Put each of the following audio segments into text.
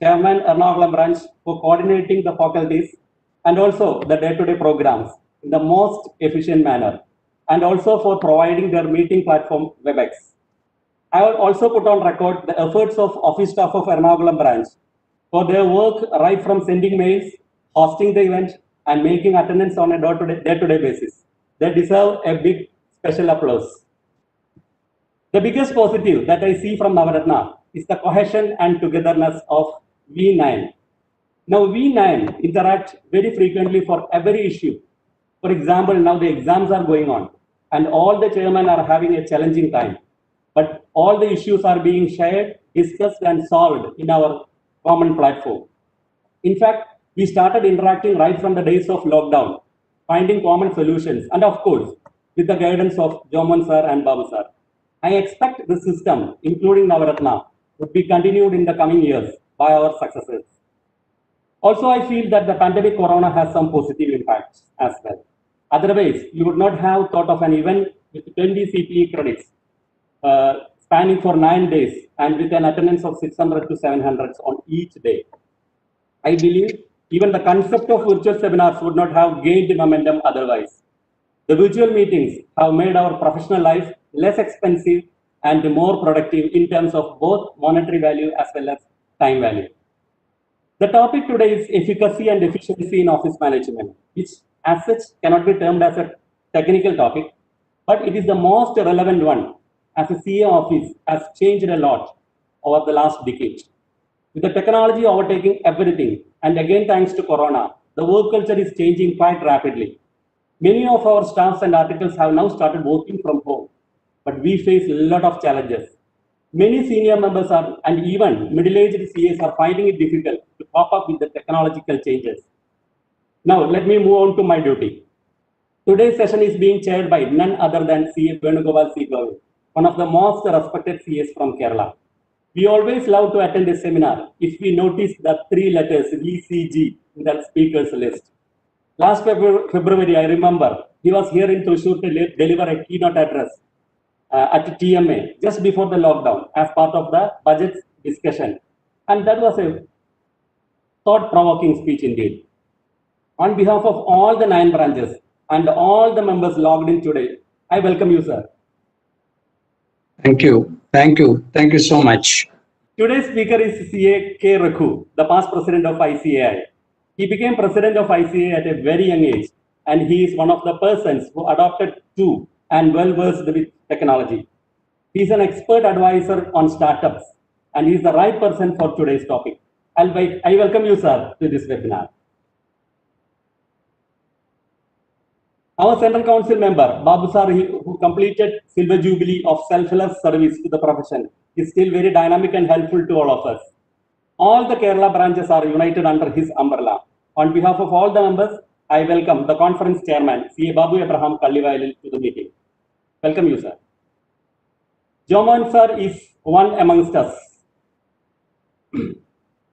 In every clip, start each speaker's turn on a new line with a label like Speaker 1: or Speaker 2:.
Speaker 1: Chairman Ernakulam branch for coordinating the faculties and also the day-to-day programs in the most efficient manner, and also for providing their meeting platform WebEx. I will also put on record the efforts of office staff of Ernakulam branch for their work right from sending mails, hosting the event, and making attendance on a day-to-day basis. They deserve a big special applause. The biggest positive that I see from Navaratna is the cohesion and togetherness of V9. Now, V9 interact very frequently for every issue. For example, now the exams are going on and all the chairmen are having a challenging time. But all the issues are being shared, discussed, and solved in our common platform. In fact, we started interacting right from the days of lockdown, finding common solutions, and of course, with the guidance of Joman sir and Babu sir. I expect the system, including Navaratna, would be continued in the coming years by our successors. Also, I feel that the pandemic corona has some positive impacts as well. Otherwise, you would not have thought of an event with 20 CPE credits spanning for 9 days and with an attendance of 600 to 700 on each day. I believe even the concept of virtual seminars would not have gained momentum otherwise. The virtual meetings have made our professional life less expensive and more productive in terms of both monetary value as well as time value. The topic today is efficacy and efficiency in office management, which as such cannot be termed as a technical topic, but it is the most relevant one as a CA office has changed a lot over the last decade. With the technology overtaking everything, and again thanks to Corona, the work culture is changing quite rapidly. Many of our staffs and articles have now started working from home, but we face a lot of challenges. Many senior members are, and even middle-aged CAs are finding it difficult to cope up with the technological changes. Now, let me move on to my duty. Today's session is being chaired by none other than CA Venugopal C. Govind, one of the most respected CAs from Kerala. We always love to attend a seminar if we notice the 3 letters VCG in the speaker's list. Last February, I remember, he was here in Thrissur to deliver a keynote address at TMA just before the lockdown as part of the budget discussion. And that was a thought-provoking speech indeed. On behalf of all the 9 branches and all the members logged in today, I welcome you, sir.
Speaker 2: Thank you. Thank you. Thank you so much.
Speaker 1: Today's speaker is CA K. Rakhu, the past president of ICAI. He became president of ICAI at a very young age, and he is one of the persons who adopted to and well versed with technology. He is an expert advisor on startups, and he is the right person for today's topic. I welcome you, sir, to this webinar. Our Central Council member, Babu sir, who completed Silver Jubilee of selfless service to the profession, is still very dynamic and helpful to all of us. All the Kerala branches are united under his umbrella. On behalf of all the members, I welcome the conference chairman, CA Babu Abraham Kallivayalil, to the meeting. Welcome you, sir. Joman sir is one amongst us.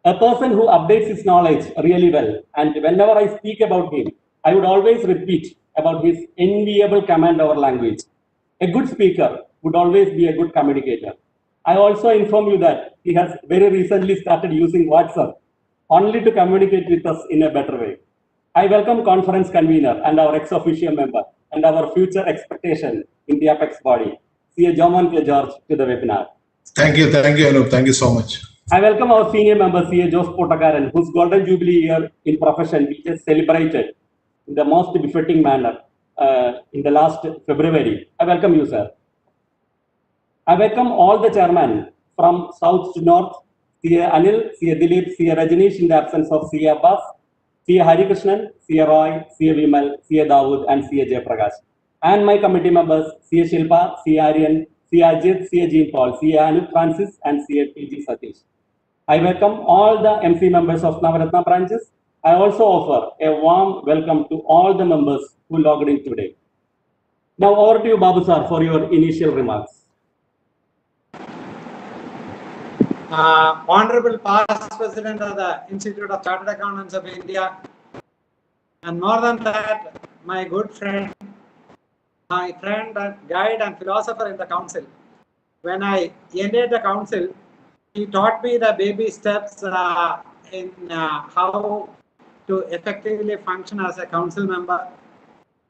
Speaker 1: A person who updates his knowledge really well, and whenever I speak about him, I would always repeat about his enviable command over language. A good speaker would always be a good communicator. I also inform you that he has very recently started using WhatsApp only to communicate with us in a better way. I welcome conference convener and our ex-officio member and our future expectation in the apex body, CA Joman K. George, to the webinar.
Speaker 3: Thank you, Anup. Thank you so much.
Speaker 1: I welcome our senior member, CA Jose Potakaran, whose golden jubilee year in profession we just celebrated in the most befitting manner in the last February. I welcome you, sir. I welcome all the chairmen from south to north, CA Anil, CA Dilip, CA Rajneesh in the absence of CA Abbas, CA Harikrishnan, CA Roy, CA Vimal, CA Dawood, and CA Jayaprakash. And my committee members, CA Shilpa, CA Aryan, CA Ajit, CA Jean Paul, CA Anup Francis, and CA PG Satish. I welcome all the MC members of Navaratna branches. I also offer a warm welcome to all the members who logged in today. Now over to you, Babu sir, for your initial remarks.
Speaker 4: Honorable past President of the Institute of Chartered Accountants of India, and more than that, my good friend, my friend and guide and philosopher in the council. When I ended the council, he taught me the baby steps in how to effectively function as a council member.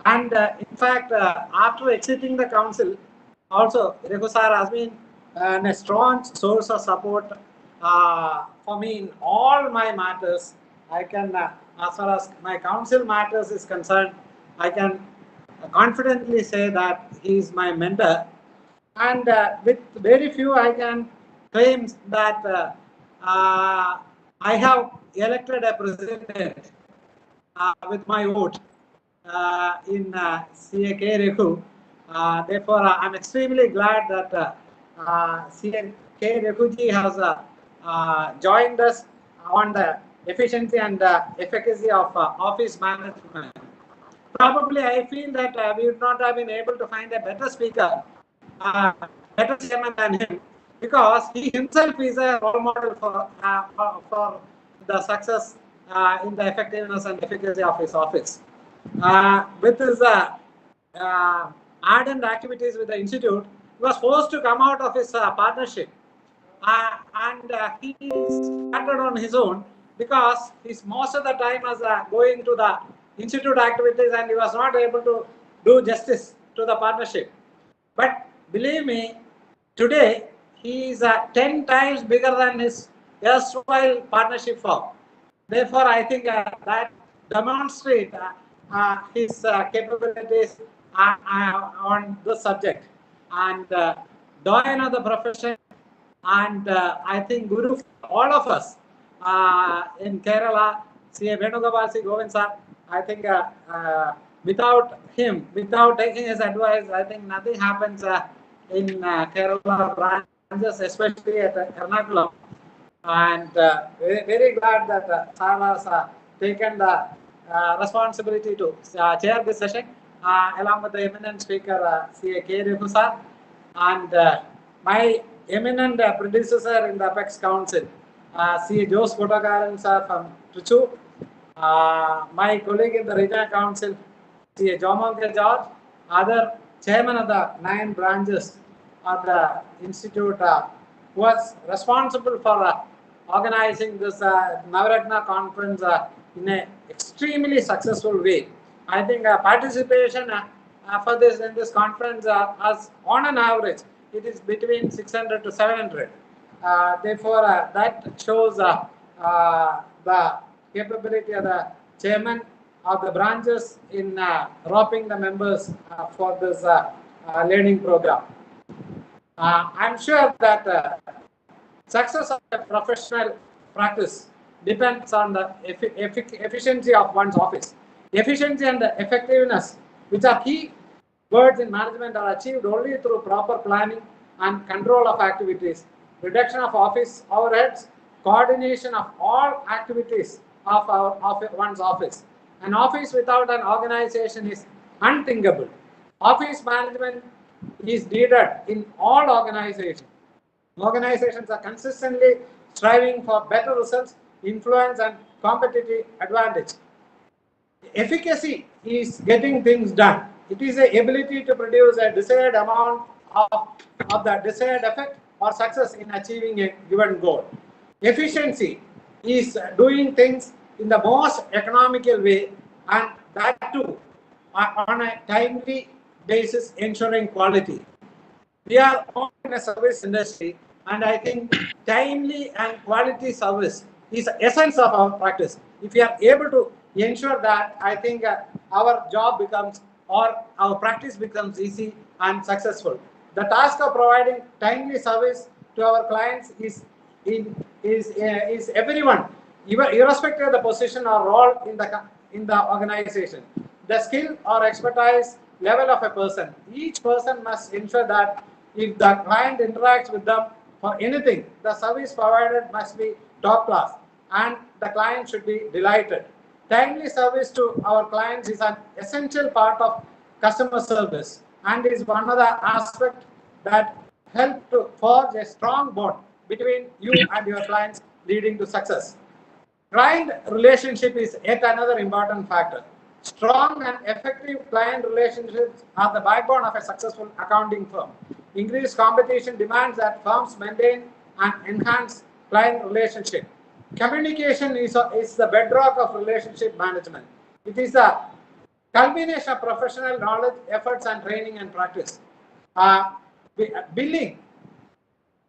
Speaker 4: And in fact, after exiting the council, also Raghu sir has been a strong source of support for me in all my matters. I can, as far as my council matters is concerned, I can confidently say that he is my mentor. And with very few, I can claim that I have elected a president with my vote in CAK Reku. Therefore, I'm extremely glad that CAK Rekuji has joined us on the efficiency and efficacy of office management. Probably, I feel that we would not have been able to find a better speaker, better chairman than him, because he himself is a role model for the success in the effectiveness and efficacy of his office. With his ardent activities with the institute, he was forced to come out of his partnership, and he started on his own because his most of the time was going to the institute activities, and he was not able to do justice to the partnership. But believe me, today he is 10 times bigger than his erstwhile partnership firm. Therefore, I think that demonstrates his capabilities on this subject. And doyen of the profession, and I think Guru for all of us in Kerala, C.A. Venugopal Govind sir, I think without him, without taking his advice, I think nothing happens in Kerala branches, especially at Ernakulam. And very glad that sir has taken the responsibility to chair this session along with the eminent speaker C.A. Reku sir, and my eminent predecessor in the Apex Council, C.A. Jose Kottakaran sir from Trichy, my colleague in the Regional Council, C.A. Jomonke George, other chairman of the 9 branches of the institute, who was responsible for organizing this Navaratna conference in an extremely successful way. I think participation for this in this conference as on an average, it is between 600 to 700. Therefore, that shows the capability of the chairman of the branches in roping the members for this learning program. I'm sure that success of a professional practice depends on the efficiency of one's office. Efficiency and the effectiveness, which are key words in management, are achieved only through proper planning and control of activities, reduction of office overheads, coordination of all activities of one's office. An office without an organization is unthinkable. Office management is needed in all organizations. Organizations are consistently striving for better results, influence, and competitive advantage. Efficacy is getting things done. It is the ability to produce a desired amount of the desired effect or success in achieving a given goal. Efficiency is doing things in the most economical way, and that too on a timely basis, ensuring quality. We are all in a service industry, and I think timely and quality service is the essence of our practice. If we are able to ensure that, I think our job becomes, or our practice becomes easy and successful. The task of providing timely service to our clients is everyone, irrespective of the position or role in the organization. The skill or expertise level of a person. Each person must ensure that if the client interacts with them for anything, the service provided must be top class and the client should be delighted. Timely service to our clients is an essential part of customer service and is one of the aspects that help to forge a strong bond between you and your clients, leading to success. Client relationship is yet another important factor. Strong and effective client relationships are the backbone of a successful accounting firm. Increased competition demands that firms maintain and enhance client relationship. Communication is the bedrock of relationship management. It is a culmination of professional knowledge, efforts, and training and practice. Billing.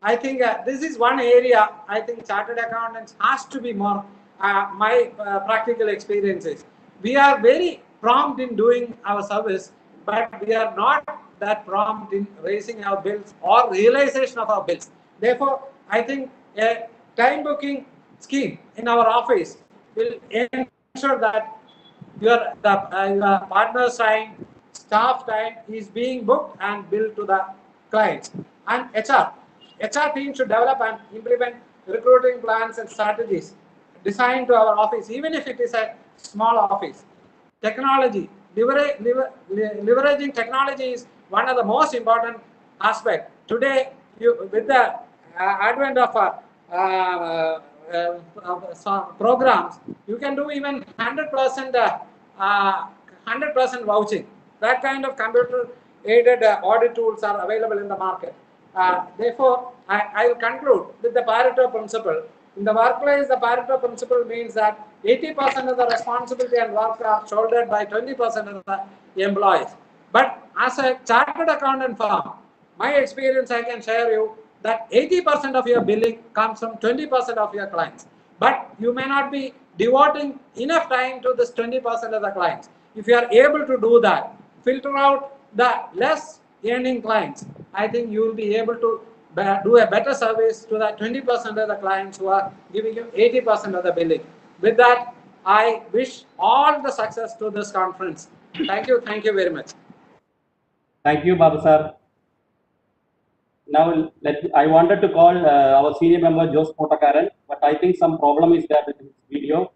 Speaker 4: I think this is one area I think chartered accountants has to be more. My practical experiences. We are very prompt in doing our service, but we are not that prompt in raising our bills or realization of our bills. Therefore, I think a time booking scheme in our office will ensure that your partner's time, staff time is being booked and billed to the clients. And HR team should develop and implement recruiting plans and strategies designed to our office, even if it is a small office. Technology, leveraging technology is one of the most important aspects. Today, with the advent of programs, you can do even 100% vouching. That kind of computer-aided audit tools are available in the market. Therefore, I will conclude with the Pareto principle. In the workplace, the Pareto principle means that 80% of the responsibility and work are shouldered by 20% of the employees. But as a chartered accountant firm, my experience I can share you that 80% of your billing comes from 20% of your clients. But you may not be devoting enough time to this 20% of the clients. If you are able to do that, filter out the less earning clients, I think you will be able to do a better service to the 20% of the clients who are giving you 80% of the billing. With that, I wish all the success to this conference. Thank you very much.
Speaker 1: Thank you, Babu sir. Now, I wanted to call our senior member, Jose Potakaran, but I think some problem is there with this video.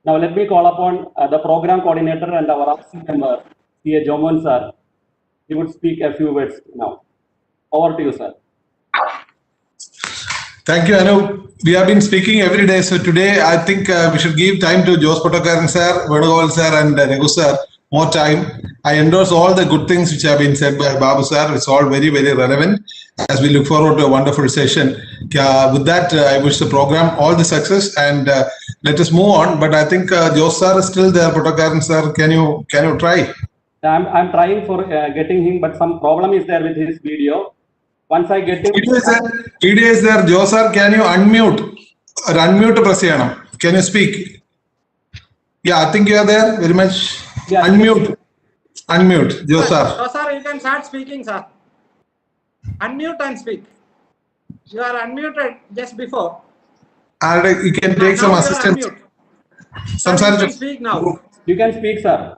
Speaker 1: Now, let me call upon the program coordinator and our RC member, C.A. Jomon sir. He would speak a few words now. Over to you, sir.
Speaker 3: Thank you, Anu. We have been speaking every day. So today, I think we should give time to Jose Potakaran sir, Venugopalan sir, and Raghu sir more time. I endorse all the good things which have been said by Babu sir. It's all very, very relevant as we look forward to a wonderful session. With that, I wish the program all the success and let us move on. But I think Jose sir is still there. Potakaran sir, can you try?
Speaker 1: I'm trying for getting him, but some problem is there with his video. Once I get him.
Speaker 3: Video is there. Jose sir, can you unmute? Or unmute Prasyanam. Can you speak? Yeah, I think you are there very much. Yeah. Unmute, Jose sir.
Speaker 4: Jose sir, you can start speaking, sir. Unmute and speak. You are unmuted just before.
Speaker 3: And you can take some assistance.
Speaker 4: Sir, you can speak now.
Speaker 1: You can speak, sir.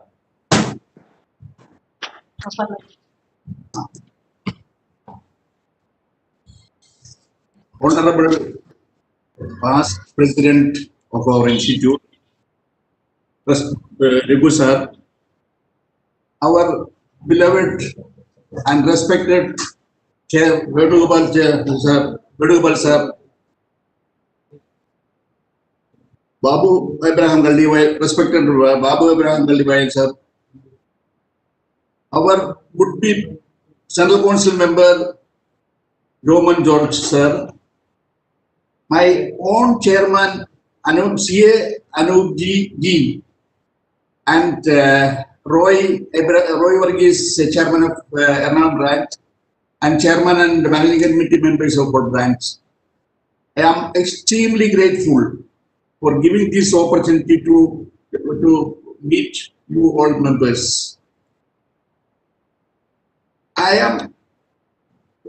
Speaker 5: Honorable past president of our institute, Raghu sir, our beloved and respected Chair Venugopal sir, Babu Abraham Galdiwai, respected Babu Abraham Galdiwai sir, our would-be Central Council member Roman George sir, my own chairman C.A. Anup G, and Roy Varghese, chairman of Ernakulam branch, and chairman and managing committee members of board branch. I am extremely grateful for giving this opportunity to meet you all members.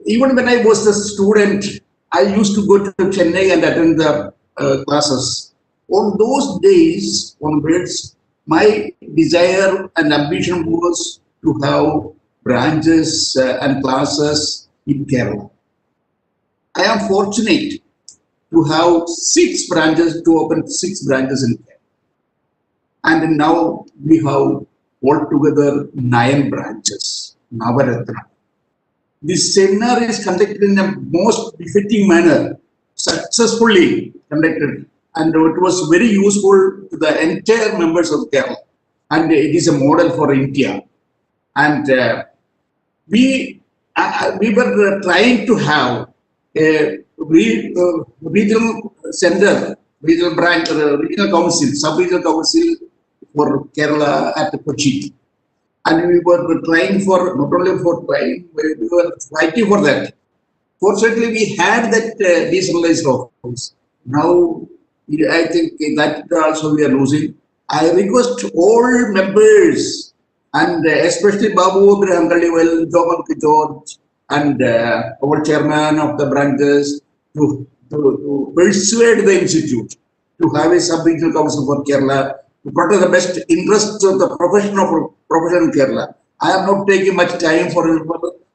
Speaker 5: Even when I was a student, I used to go to Chennai and attend the classes. On those days onwards, my desire and ambition was to have branches and classes in Kerala. I am fortunate to have 6 branches, to open 6 branches in Kerala. And now we have altogether 9 branches, Navaratna. This seminar is conducted in a most befitting manner, successfully conducted, and it was very useful to the entire members of Kerala, and it is a model for India. And we were trying to have a regional center, regional branch, regional council, sub-regional council for Kerala at Kochi. And we were trying for, not only for trying, we were fighting for that. Fortunately, we had that decentralized office. Now, I think that also we are losing. I request all members, and especially Babu Graham Kaliwal, Joman George, and our chairman of the branches to persuade the institute to have a sub-regional council for Kerala to protect the best interests of the profession in Kerala. I am not taking much time for it.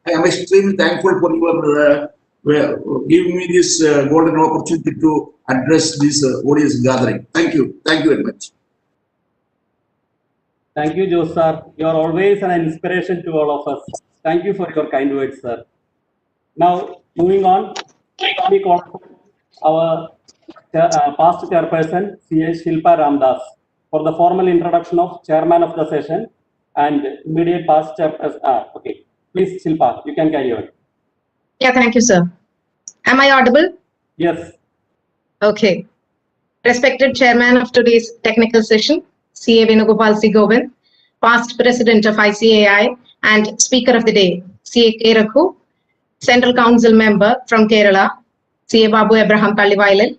Speaker 5: I am extremely thankful for your giving me this golden opportunity to address this audience gathering. Thank you. Thank you very much.
Speaker 1: Thank you, Joe sir. You are always an inspiration to all of us. Thank you for your kind words, sir. Now, moving on, we call our past chairperson, C.A. Shilpa Ramdas, for the formal introduction of chairman of the session and immediate past chairperson. Okay, please, Shilpa, you can carry on.
Speaker 6: Yeah, thank you, sir. Am I audible?
Speaker 1: Yes.
Speaker 6: Okay. Respected chairman of today's technical session, C.A. Venugopal C. Govind, past president of ICAI and speaker of the day, C.A. K. Rakhu, central council member from Kerala, C.A. Babu Abraham Kallivailal,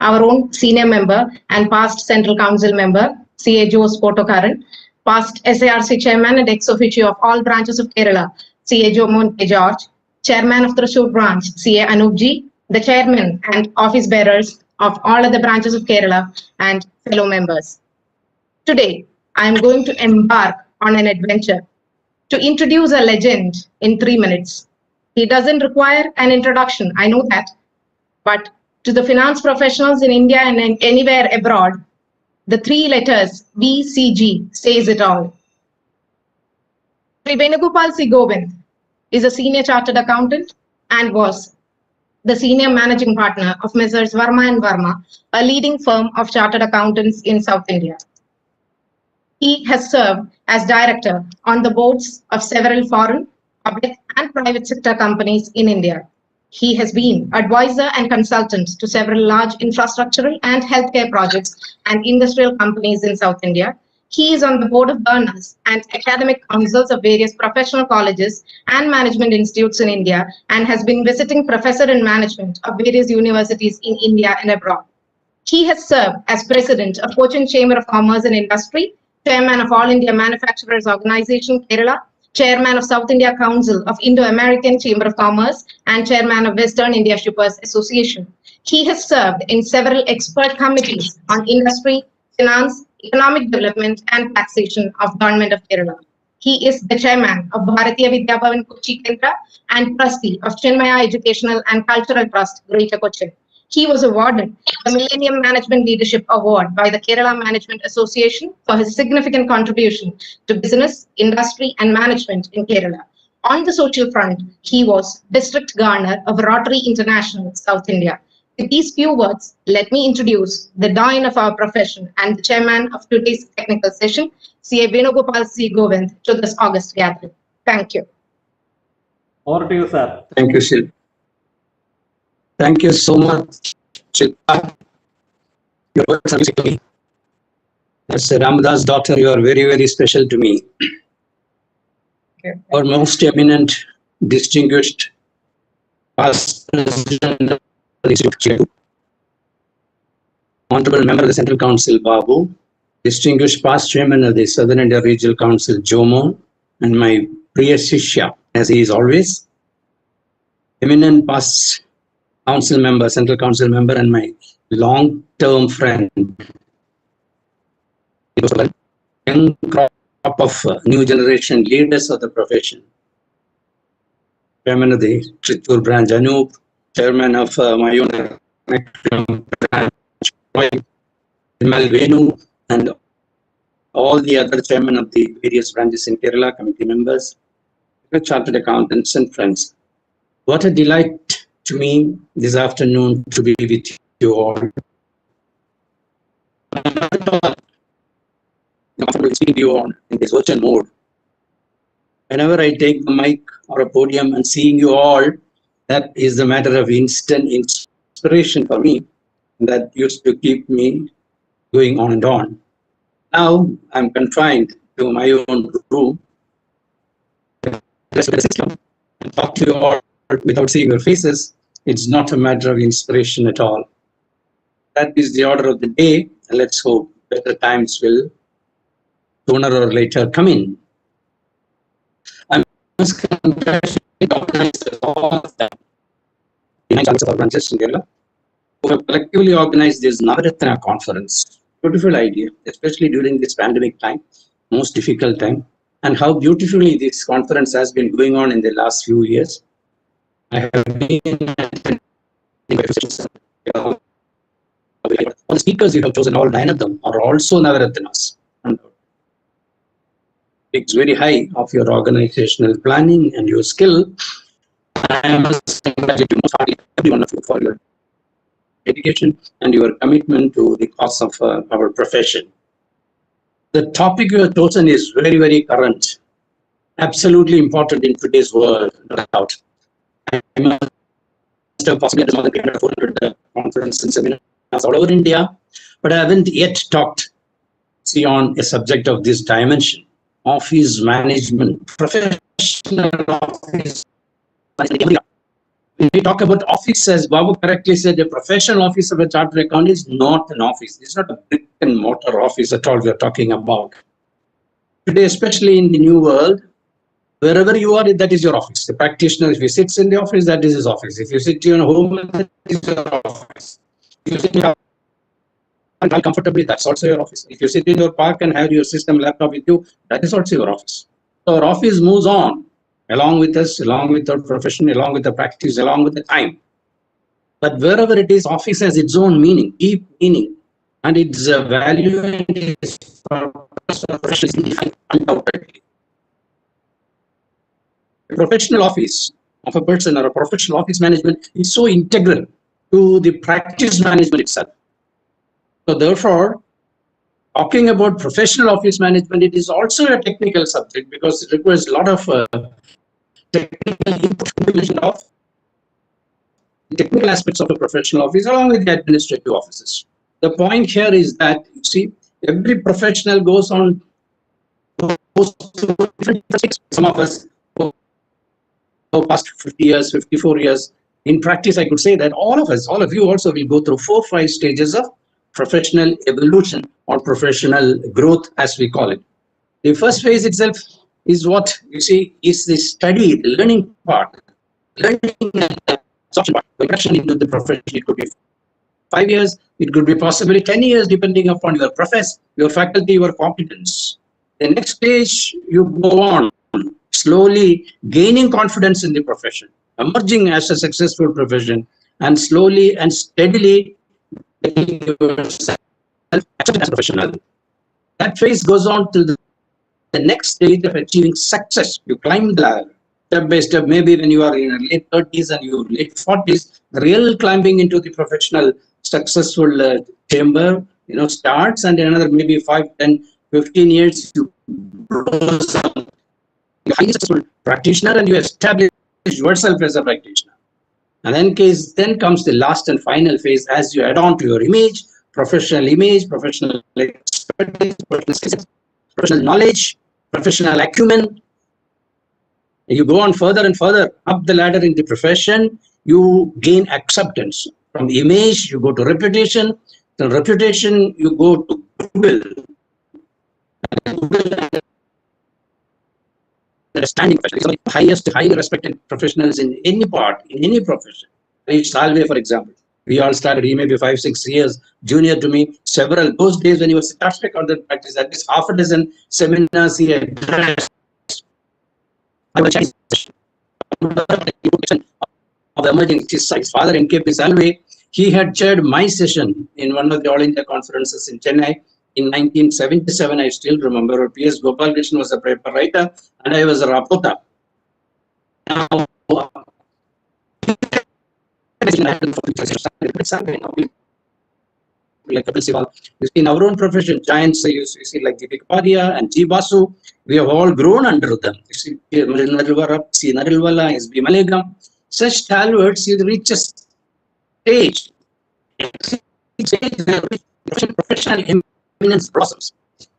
Speaker 6: our own senior member and past central council member, C.A. Jose Potokaran, past SARC chairman and ex officio of all branches of Kerala, C.A. Jomon K. George, chairman of Thrissur branch, C.A. Anupji, the chairman and office bearers of all other branches of Kerala and fellow members. Today, I am going to embark on an adventure to introduce a legend in 3 minutes. He doesn't require an introduction, I know that, but to the finance professionals in India and anywhere abroad, the 3 letters VCG says it all. Sri Venugopal C. Govind is a senior chartered accountant and was the senior managing partner of Messrs. Varma & Varma, a leading firm of chartered accountants in South India. He has served as director on the boards of several foreign, public and private sector companies in India. He has been advisor and consultant to several large infrastructural and healthcare projects and industrial companies in South India. He is on the board of governors and academic councils of various professional colleges and management institutes in India and has been visiting professor in management of various universities in India and abroad. He has served as president of Cochin Chamber of Commerce and Industry, chairman of All India Manufacturers Organization, Kerala, chairman of South India Council of Indo-American Chamber of Commerce, and chairman of Western India Shippers Association. He has served in several expert committees on industry, finance, economic development, and taxation of Government of Kerala. He is the chairman of Bharatiya Vidya Bhavan Kochi Kendra and trustee of Chinmaya Educational and Cultural Trust, Greater Cochin. He was awarded the Millennium Management Leadership Award by the Kerala Management Association for his significant contribution to business, industry, and management in Kerala. On the social front, he was District Governor of Rotary International, South India. With these few words, let me introduce the doyen of our profession and the chairman of today's technical session, C.A. Venugopal C. Govind, to this August gathering. Thank you.
Speaker 1: Over to you, sir.
Speaker 2: Thank you, Shilpa. Thank you so much, Shilpa. Your words are music to me. As a Ramdas doctor, you are very, very special to me.
Speaker 6: Okay.
Speaker 2: Our most eminent, distinguished past president of the Institute, honorable member of the Central Council, Babu, distinguished past chairman of the Southern India Regional Council, Jomon, and my Priya Shishya, as he is always, eminent past council member, Central Council member, and my long-term friend. It was a young crop of new generation leaders of the profession. Chairman of the Thrissur branch, Anup, chairman of my own branch, Vimal Venu, and all the other chairmen of the various branches in Kerala, committee members, chartered accountants and friends. What a delight to me this afternoon to be with you all. Comfortable seeing you all in this virtual mode. Whenever I take the mic or a podium and seeing you all, that is the matter of instant inspiration for me that used to keep me going on and on. Now I'm confined to my own room and talk to you all without seeing your faces. It's not a matter of inspiration at all. That is the order of the day, and let's hope better times will sooner or later come in. I must congratulate organizers, all of them, of our branches in Kerala, who have collectively organized this Navaratna conference. Beautiful idea, especially during this pandemic time, most difficult time, and how beautifully this conference has been going on in the last few years. I have been all the speakers you have chosen, all 9 of them, are also Navaratnas. It's very high of your organizational planning and your skill. I must congratulate you most heartily, every one of you, for your dedication and your commitment to the cause of our profession. The topic you have chosen is very, very current, absolutely important in today's world, no doubt. I must have possibly more than 400 conferences and seminars all over India, but I haven't yet talked on a subject of this dimension: office management, professional office management. When we talk about office, as Babu correctly said, a professional office of a chartered accountant is not an office. It's not a brick and mortar office at all we are talking about. Today, especially in the new world, wherever you are, that is your office. The practitioner, if he sits in the office, that is his office. If you sit in your home, that is your office. If you sit in your comfortably, that's also your office. If you sit in your park and have your system laptop with you, that is also your office. So our office moves on along with us, along with our profession, along with the practice, along with the time. But wherever it is, office has its own meaning, deep meaning, and its value and its purpose is defined undoubtedly. A professional office of a person or a professional office management is so integral to the practice management itself. So therefore, talking about professional office management, it is also a technical subject because it requires a lot of technical input of the technical aspects of a professional office along with the administrative offices. The point here is that, you see, every professional goes to different things. Some of us past 50 years, 54 years. In practice, I could say that all of us, all of you also will go through 4 or 5 stages of professional evolution or professional growth, as we call it. The first phase itself is what you see is the study, the learning part, learning and absorption part, induction into the profession. It could be 5 years, it could be possibly 10 years, depending upon your profession, your faculty, your competence. The next stage, you go on slowly gaining confidence in the profession, emerging as a successful profession, and slowly and steadily getting yourself accepted as a professional. That phase goes on to the next stage of achieving success. You climb the ladder step by step. Maybe when you are in your late 30s and your late 40s, the real climbing into the professional successful chamber, starts, and in another maybe 5, 10, 15 years, you grow some highly successful practitioner and you establish yourself as a practitioner. And then comes the last and final phase as you add on to your image, professional expertise, professional knowledge, professional acumen. You go on further and further up the ladder in the profession, you gain acceptance. From the image, you go to reputation. From reputation, you go to goodwill. Standing professionals, highest, highly respected professionals in any part, in any profession. Reach Salve, for example. We all started, he may be 5, 6 years junior to me. Those days when he was a chartered accountant practice, at least half a dozen seminars he addressed. I was Chinese of the emerging his father, N.K.P. Salve. He had chaired my session in one of the All India conferences in Chennai. In 1977, I still remember, P.S. Gopalakrishnan was a paper writer and I was a rapporteur. Now, in our own profession, giants, you see like Deepak Padia and G. Basu, we have all grown under them. You see Narilwala, S.B. Malegam, such stalwarts, you reach a stage, professional eminence process.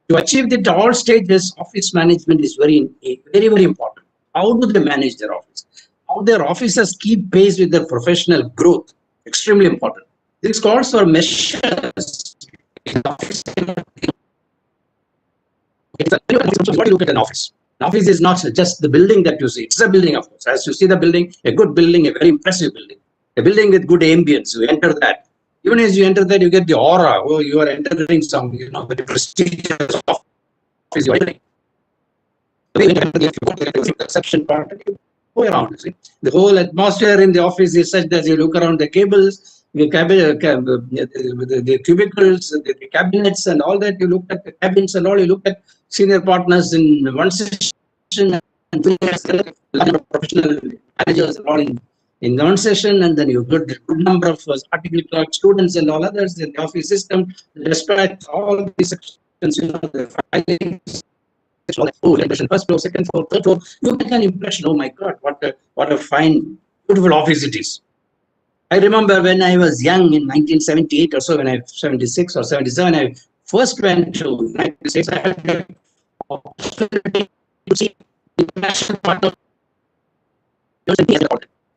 Speaker 2: To achieve that all stages, office management is very, very important. How do they manage their office? How their officers keep pace with their professional growth? Extremely important. This calls for measures in office. What do you look at an office? An office is not just the building that you see. It's a building, of course. As you see the building, a good building, a very impressive building. A building with good ambience. You enter that. Even as you enter that, you get the aura. Oh, you are entering some, very prestigious office. You are entering. The reception part, you go around. You see. The whole atmosphere in the office is such that you look around the cables, the cubicles, the cabinets, and all that. You look at the cabins and all. You look at senior partners in one session and professional managers and all in one session, and then you get a good number of article clerk students and all others in the office system, the dispatch, all these sections, the filings, first floor, second floor, third floor. You get an impression. Oh my God, what a fine, beautiful office it is. I remember when I was young in 1978 or so, when I 76 or 77, I first went to the United States. I had the opportunity to see international part of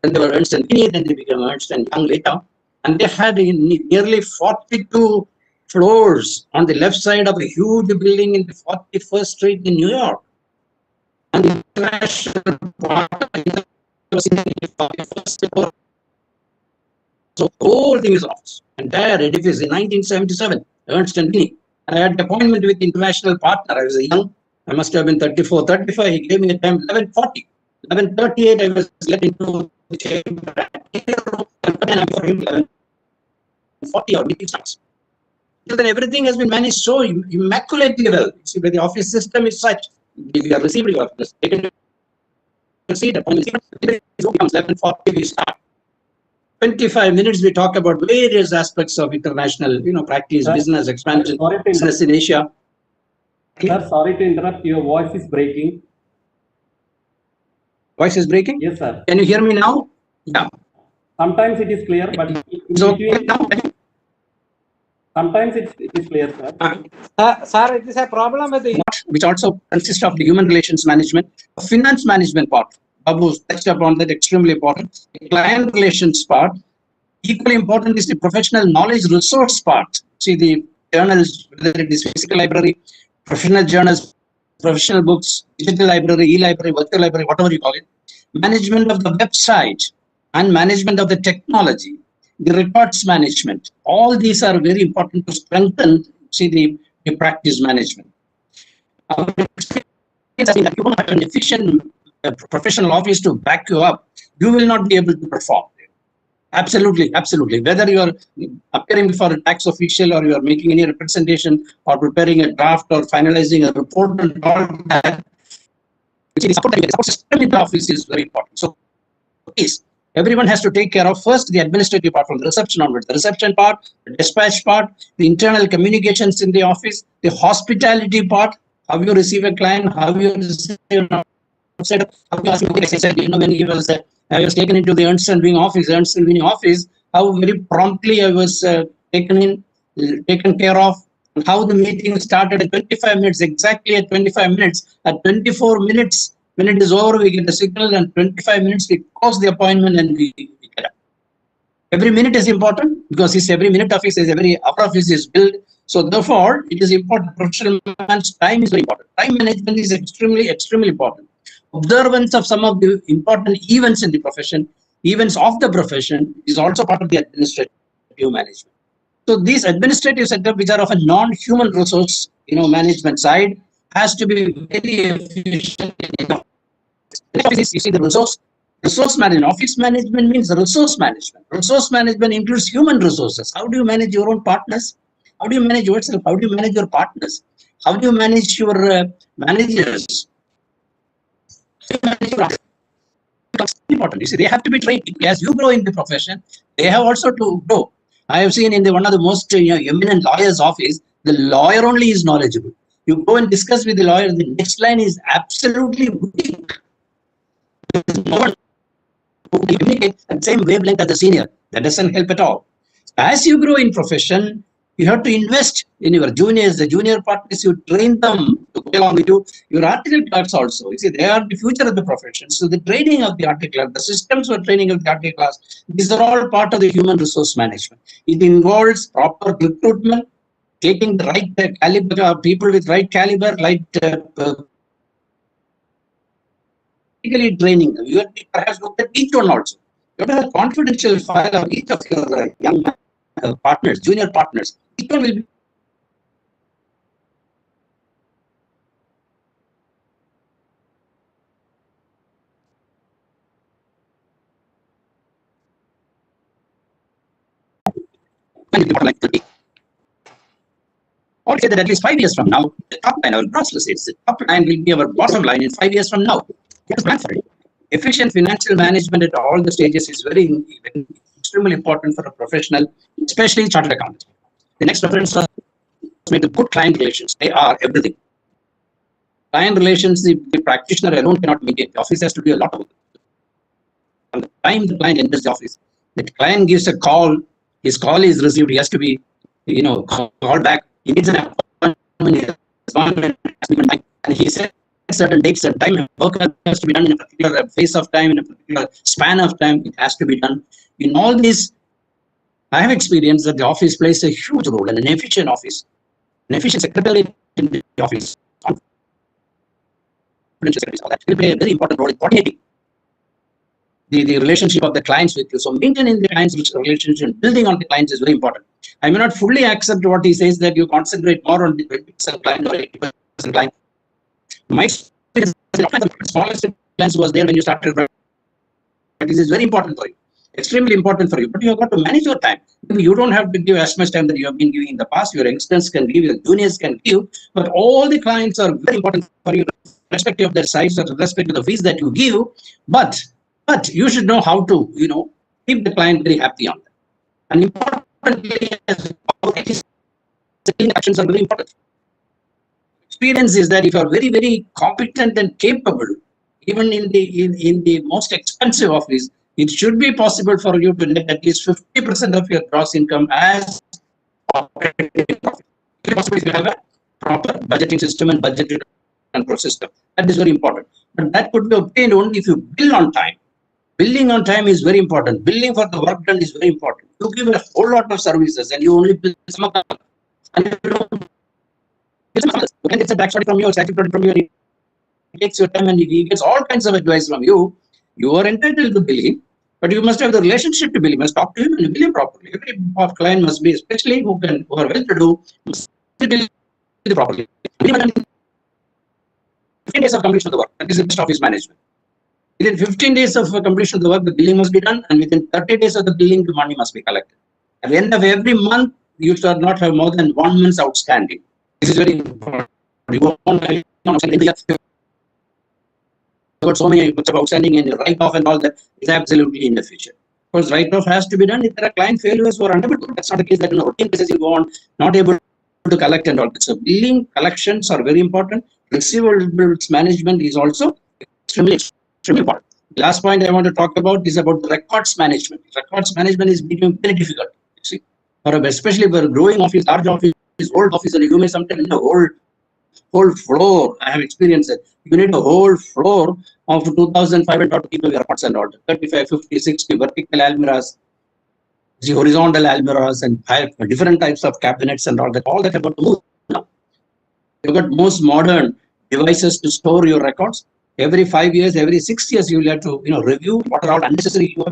Speaker 2: and they were Ernst & Young, then they became Ernst & Young later. And they had nearly 42 floors on the left side of a huge building in the 41st Street in New York. And the international part was in the 41st floor. So the whole thing is office. Entire edifice in 1977, Ernst & Young. I had an appointment with the international partner. I was young. I must have been 34, 35. He gave me a time 11:40. 11:38, I was let into the chamber. And for him, 11:40 or meeting starts. So then everything has been managed so immaculately well. You see, where the office system is such, if you are receiving your office, taken your seat, appointment becomes 11:40, we start. 25 minutes, we talk about various aspects of international, practice, business expansion, business in Asia.
Speaker 1: Sir, sorry to interrupt. Your voice is breaking.
Speaker 2: Voice is breaking?
Speaker 1: Yes, sir.
Speaker 2: Can you hear me now? Yeah.
Speaker 1: Sometimes it is clear, but
Speaker 2: So
Speaker 1: sometimes it is clear, sir.
Speaker 4: Sir, it is a problem with the
Speaker 2: which also consists of the human relations management, finance management part. Babu touched upon that, extremely important. The client relations part, equally important is the professional knowledge resource part. See, the journals, whether it is physical library, professional journals, professional books, digital library, e-library, virtual library, whatever you call it, management of the website and management of the technology, the records management. All these are very important to strengthen, see, the practice management. If you don't have an efficient professional office to back you up, you will not be able to perform. Absolutely, absolutely. Whether you are appearing before a tax official or you are making any representation or preparing a draft or finalizing a report and all that, the support system in the office is very important. So, please, everyone has to take care of first the administrative part from the reception onwards. The reception part, the dispatch part, the internal communications in the office, the hospitality part, how you receive a client, how you receive outside, how you ask him, I said, when he was I was taken into the Ernst & Young office, how very promptly I was taken care of, and how the meeting started at 25 minutes, exactly at 25 minutes. At 24 minutes, when it is over, we get a signal, and 25 minutes, we close the appointment and we get up. Every minute is important because every minute of it is every hour of it is billed. So therefore, it is important. Professional management time is very important. Time management is extremely, extremely important. Observance of some of the important events in the profession, events of the profession, is also part of the administrative management. So these administrative setup, which are of a non-human resource, management side, has to be very efficient. You see the resource management. Office management means resource management. Resource management includes human resources. How do you manage your own partners? How do you manage yourself? How do you manage your partners? How do you manage your managers? Important. You see, they have to be trained. As you grow in the profession, they have also to grow. I have seen in one of the most eminent lawyers' office, the lawyer only is knowledgeable. You go and discuss with the lawyer, the next line is absolutely weak. No one communicate at the same wavelength as the senior. That doesn't help at all. As you grow in profession, you have to invest in your juniors, the junior partners, you train them to go along with you. Your article clerks also, you see, they are the future of the profession. So the training of the article clerk, the systems for training of the article clerks, these are all part of the human resource management. It involves proper recruitment, taking the right caliber people with right caliber, right training them. You have to perhaps look at each one also. You have to have a confidential file of each of your young partners, junior partners. Each one will be or say that at least 5 years from now, the top line, our gross receipts, the top line will be our bottom line in 5 years from now. Yes, plan for it. Efficient financial management at all the stages is very extremely important for a professional, especially chartered accountant. The next reference was made to good client relations. They are everything. Client relations, the practitioner alone cannot maintain. The office has to do a lot of work. From the time the client enters the office, the client gives a call, his call is received, he has to be, called back. He needs an appointment, and he said certain dates and time, work has to be done in a particular phase of time, in a particular span of time, it has to be done. In all this, I have experienced that the office plays a huge role, and an efficient office, an efficient secretary in the office, that will play a very important role in coordinating the relationship of the clients with you. So maintaining the client's relationship, building on the clients is very important. I may not fully accept what he says that you concentrate more on the 20% client or 80% client. My experience, the smallest clients was there when you started. This is very important for you, extremely important for you. But you have got to manage your time. You don't have to give as much time that you have been giving in the past. Your youngsters can give, your juniors can give, but all the clients are very important for you, irrespective of their size, or irrespective of the fees that you give. But you should know how to, keep the client very happy on that. And importantly, actions are very important. Experience is that if you are very, very competent and capable, even in the most expensive office, it should be possible for you to net at least 50% of your gross income as operating profit. It is possible if you have a proper budgeting system and budget control system. That is very important. But that could be obtained only if you bill on time. Billing on time is very important. Billing for the work done is very important. You give a whole lot of services and you only bill some of them. And you don't you can get a backstory from you, or statutory from you, he takes your time and he gets all kinds of advice from you. You are entitled to billing, but you must have the relationship to bill. You must talk to him and bill him properly. Every client must be, especially who are well-to-do, must bill properly. 15 days of completion of the work. That is the best office management. Within 15 days of completion of the work, the billing must be done, and within 30 days of the billing, the money must be collected. At the end of every month, you should not have more than 1 month's outstanding. This is very important. You won't have got so many books of outstanding and write-off and all that is absolutely in the future. Of course, write-off has to be done if there are client failures who are unable to. That's not the case that in a routine basis you go on not able to collect and all that. So billing collections are very important. Receivables management is also extremely important. The last point I want to talk about is about the records management. Records management is becoming very difficult. You see, especially for a growing office, large office, old office, and you may sometimes the whole floor. I have experienced it. You need a whole floor of 2,500 people records and all, 35, 50, 60 vertical almirahs, the horizontal almirahs, and different types of cabinets and all that. All that have got to move now. You've got most modern devices to store your records. Every 5 years, every 6 years, you will have to review what are all unnecessary. You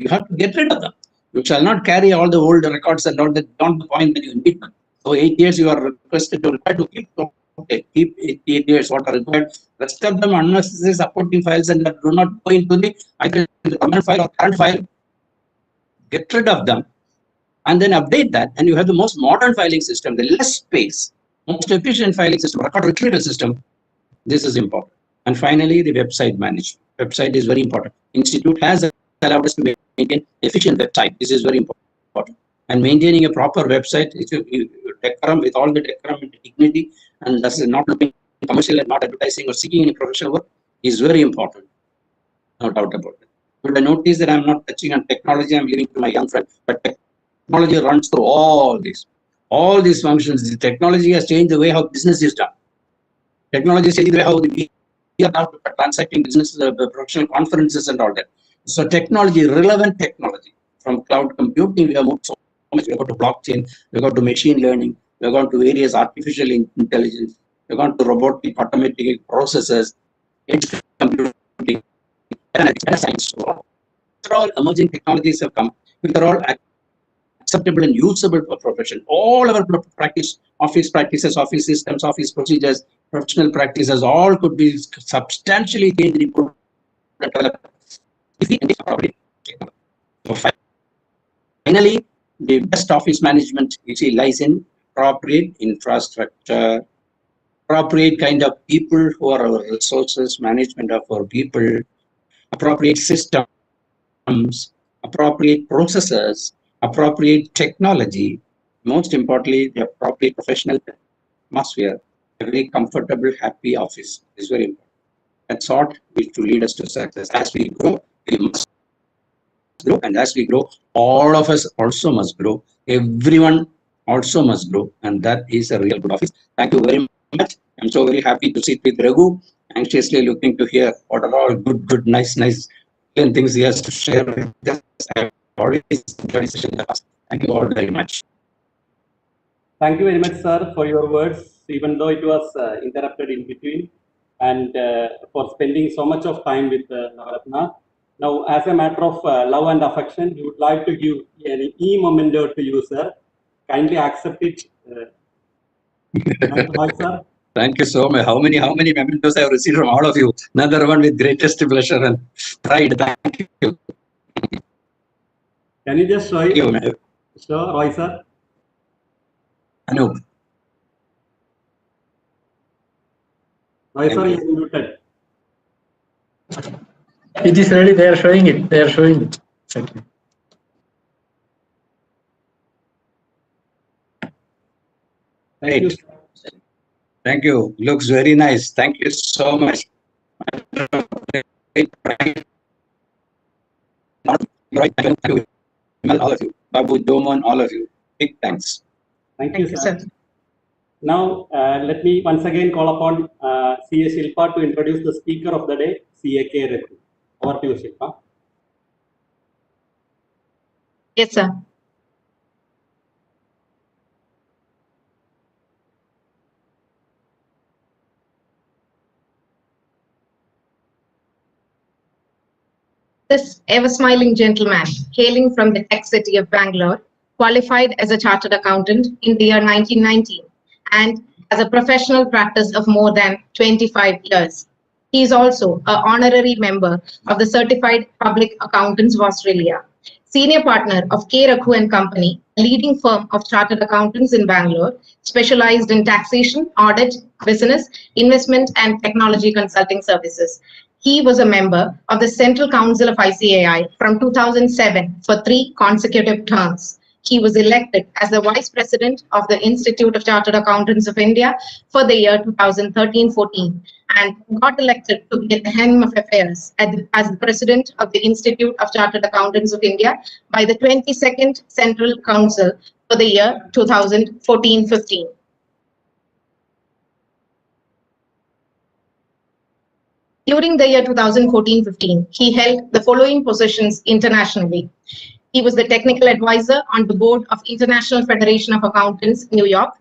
Speaker 2: have to get rid of them. You shall not carry all the old records and all that beyond the point that you need them. So 8 years you are requested to keep. Okay, keep 8 years what are required. Rest of them unnecessary supporting files and do not go into the either the permanent file or current file. Get rid of them and then update that, and you have the most modern filing system, the less space, most efficient filing system, record retrieval system. This is important. And finally, the website management. Website is very important. Institute has allowed us to maintain efficient website. This is very important. And maintaining a proper website, decorum with all the decorum and dignity, and thus not looking commercial and not advertising or seeking any professional work is very important. No doubt about it. But I notice that I'm not touching on technology, I'm leaving to my young friend. But technology runs through all these functions. The technology has changed the way how business is done. Technology is changing the way how we are now transacting business, professional conferences and all that. So technology, relevant technology, from cloud computing, we have moved so much. We have gone to blockchain, we have gone to machine learning, we have gone to various artificial intelligence, we have gone to robotic, automatic processes, edge computing, data science. So all emerging technologies have come. They're all acceptable and usable for profession. All our practice, office practices, office systems, office procedures, professional practices, all could be substantially changed, improved, and developed if we properly. So finally, the best office management lies in appropriate infrastructure, appropriate kind of people who are our resources, management of our people, appropriate systems, appropriate processes, appropriate technology, most importantly, the appropriate professional atmosphere, a very comfortable, happy office is very important. That's what will to lead us to success. As we grow, we must grow, and as we grow, all of us also must grow. Everyone also must grow, and that is a real good office. Thank you very much. I'm so very happy to sit with Raghu, anxiously looking to hear what are all good, nice things he has to share with us. I've already enjoyed the session in the past. Thank you all very much.
Speaker 1: Thank you very much, sir, for your words, even though it was interrupted in between, and for spending so much of time with Navaratna. Now, as a matter of love and affection, we would like to give an e-memento to you, sir. Kindly accept it. Hi, sir.
Speaker 2: Thank you so much. How many mementos I have received from all of you? Another one with greatest pleasure and pride. Thank you.
Speaker 1: Can you just show it?
Speaker 2: Thank you.
Speaker 1: Show Roy, sir.
Speaker 2: Anup.
Speaker 1: Roy, sir, you are muted.
Speaker 7: It is ready. They are showing it. They are showing it. Thank you.
Speaker 1: Thank you.
Speaker 2: Thank you. Looks very nice. Thank you so much. All of you. Babu, Doman, all of you. Big thanks.
Speaker 1: Thank you, sir. Now, let me once again call upon CA Shilpa to introduce the speaker of the day, CA Rekhu. Over to you, Shilpa.
Speaker 6: Yes, sir. This ever-smiling gentleman, hailing from the tech city of Bangalore, qualified as a chartered accountant in the year 1919 and has a professional practice of more than 25 years. He is also an honorary member of the Certified Public Accountants of Australia, senior partner of K. Rakhu and Company, a leading firm of chartered accountants in Bangalore, specialized in taxation, audit, business, investment, and technology consulting services. He was a member of the Central Council of ICAI from 2007 for 3 consecutive terms. He was elected as the Vice President of the Institute of Chartered Accountants of India for the year 2013-14 and got elected to be at the helm of affairs as the President of the Institute of Chartered Accountants of India by the 22nd Central Council for the year 2014-15. During the year 2014-15, he held the following positions internationally. He was the technical advisor on the board of International Federation of Accountants, New York.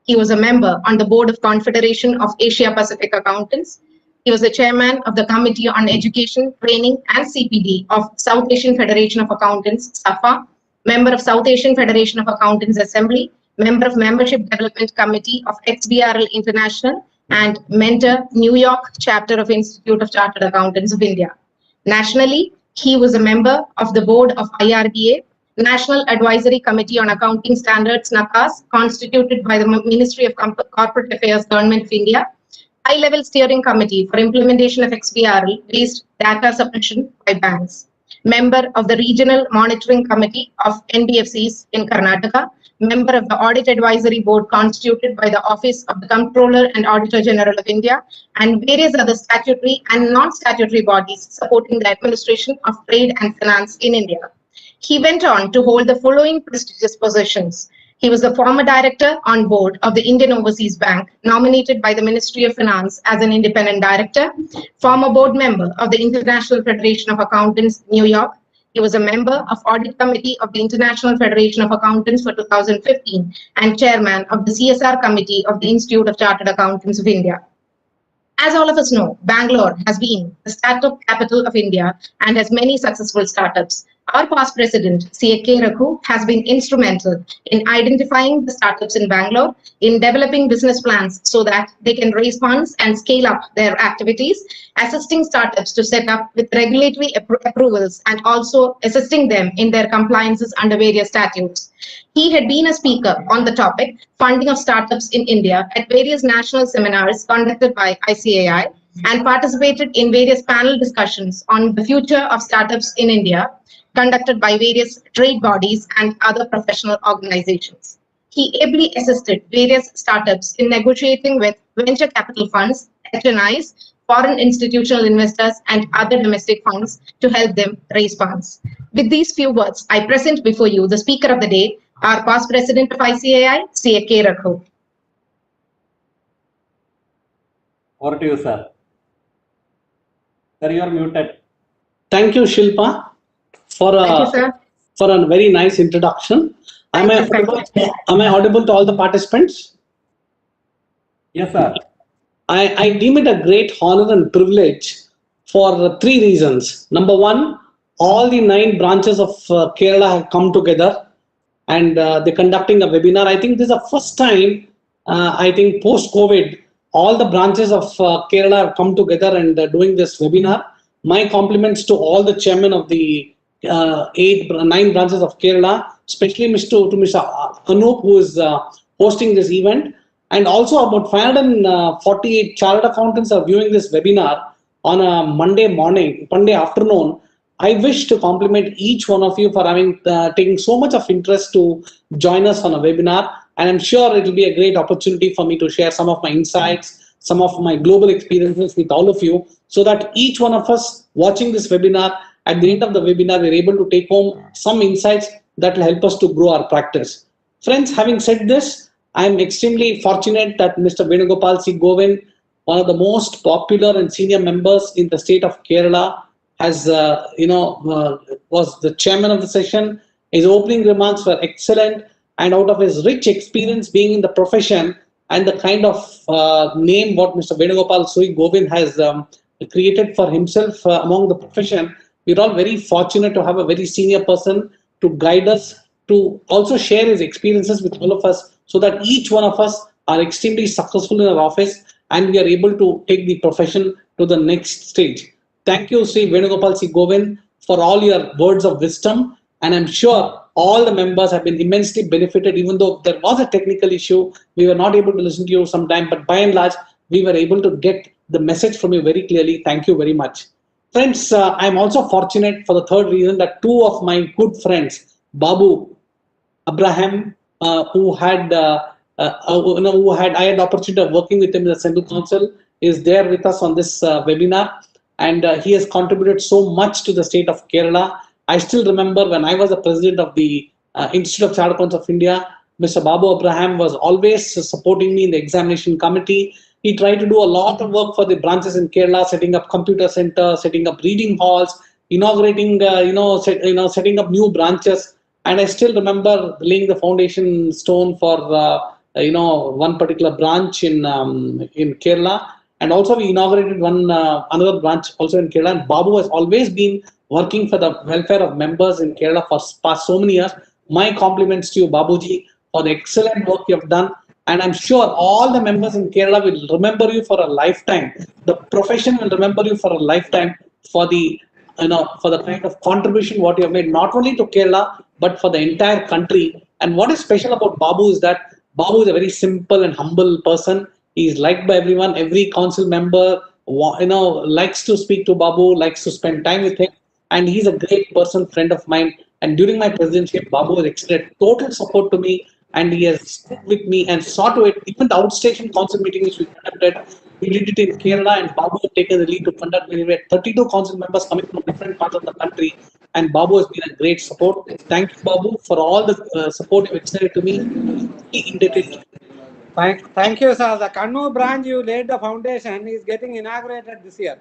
Speaker 6: He was a member on the board of Confederation of Asia Pacific Accountants. He was the chairman of the Committee on Education, Training and CPD of South Asian Federation of Accountants, SAFA, member of South Asian Federation of Accountants Assembly, member of Membership Development Committee of XBRL International, and mentor New York chapter of Institute of Chartered Accountants of India. Nationally, he was a member of the board of IRDA, National Advisory Committee on Accounting Standards, NACAS, constituted by the Ministry of Corporate Affairs, Government of India, High-Level Steering Committee for Implementation of XBRL-based data submission by banks, member of the Regional Monitoring Committee of NBFCs in Karnataka, member of the Audit Advisory Board constituted by the Office of the Comptroller and Auditor General of India, and various other statutory and non-statutory bodies supporting the administration of trade and finance in India. He went on to hold the following prestigious positions. He was the former director on board of the Indian Overseas Bank, nominated by the Ministry of Finance as an independent director, former board member of the International Federation of Accountants, New York. He was a member of Audit Committee of the International Federation of Accountants for 2015 and chairman of the CSR Committee of the Institute of Chartered Accountants of India. As all of us know, Bangalore has been the startup capital of India and has many successful startups. Our past president, CA Raghu, has been instrumental in identifying the startups in Bangalore, in developing business plans so that they can raise funds and scale up their activities, assisting startups to set up with regulatory approvals and also assisting them in their compliances under various statutes. He had been a speaker on the topic, funding of startups in India, at various national seminars conducted by ICAI and participated in various panel discussions on the future of startups in India, conducted by various trade bodies and other professional organizations. He ably assisted various startups in negotiating with venture capital funds, HNIs, foreign institutional investors, and other domestic funds to help them raise funds. With these few words, I present before you the speaker of the day, our past president of ICAI, CA Raghu.
Speaker 1: Over to you, sir. Sir, you are muted.
Speaker 8: Thank you, Shilpa, for a very nice introduction. Am I audible to all the participants?
Speaker 1: Yes, sir.
Speaker 8: I deem it a great honor and privilege for three reasons. Number one, all the 9 branches of Kerala have come together and they're conducting a webinar. I think this is the first time, I think post-COVID, all the branches of Kerala have come together and doing this webinar. My compliments to all the chairmen of the 9 branches of Kerala, especially to Mr. Anup, who is hosting this event. And also about 548 chartered accountants are viewing this webinar on a Monday afternoon. I wish to compliment each one of you for having taken so much of interest to join us on a webinar. And I'm sure it will be a great opportunity for me to share some of my insights, some of my global experiences with all of you, so that each one of us watching this webinar, at the end of the webinar, we're able to take home some insights that will help us to grow our practice. Friends, having said this, I'm extremely fortunate that Mr. Venugopal C. Govind, one of the most popular and senior members in the state of Kerala, has, was the chairman of the session. His opening remarks were excellent, and out of his rich experience being in the profession and the kind of name what Mr. Venugopal C. Govind has created for himself among the profession, we're all very fortunate to have a very senior person to guide us, to also share his experiences with all of us, so that each one of us are extremely successful in our office and we are able to take the profession to the next stage. Thank you, Sri Venugopal C. Govind, for all your words of wisdom. And I'm sure all the members have been immensely benefited, even though there was a technical issue. We were not able to listen to you sometime, but by and large, we were able to get the message from you very clearly. Thank you very much. Friends, I'm also fortunate for the third reason that 2 of my good friends, Babu Abraham, who I had the opportunity of working with him in the Central Council, is there with us on this webinar, and he has contributed so much to the state of Kerala. I still remember when I was the president of the Institute of Chartered Accountants of India, Mr. Babu Abraham was always supporting me in the examination committee. He tried to do a lot of work for the branches in Kerala, setting up computer centers, setting up reading halls, inaugurating, setting up new branches. And I still remember laying the foundation stone for, one particular branch in Kerala. And also we inaugurated another branch also in Kerala. And Babu has always been working for the welfare of members in Kerala for past so many years. My compliments to you, Babuji, for the excellent work you have done. And I'm sure all the members in Kerala will remember you for a lifetime. The profession will remember you for a lifetime for the kind of contribution what you have made, not only to Kerala, but for the entire country. And what is special about Babu is that Babu is a very simple and humble person. He is liked by everyone. Every council member, likes to speak to Babu, likes to spend time with him. and he's a great person, friend of mine. And during my presidency, Babu has extended total support to me, and he has stood with me and saw to it. Even the outstation council meeting which we conducted, we did it in Kerala, and Babu had taken the lead to conduct. We had 32 council members coming from different parts of the country, and Babu has been a great support. Thank you, Babu, for all the support you extended to me. Indebted.
Speaker 4: Thank you, sir. The Kannur branch you laid the foundation is getting inaugurated this year.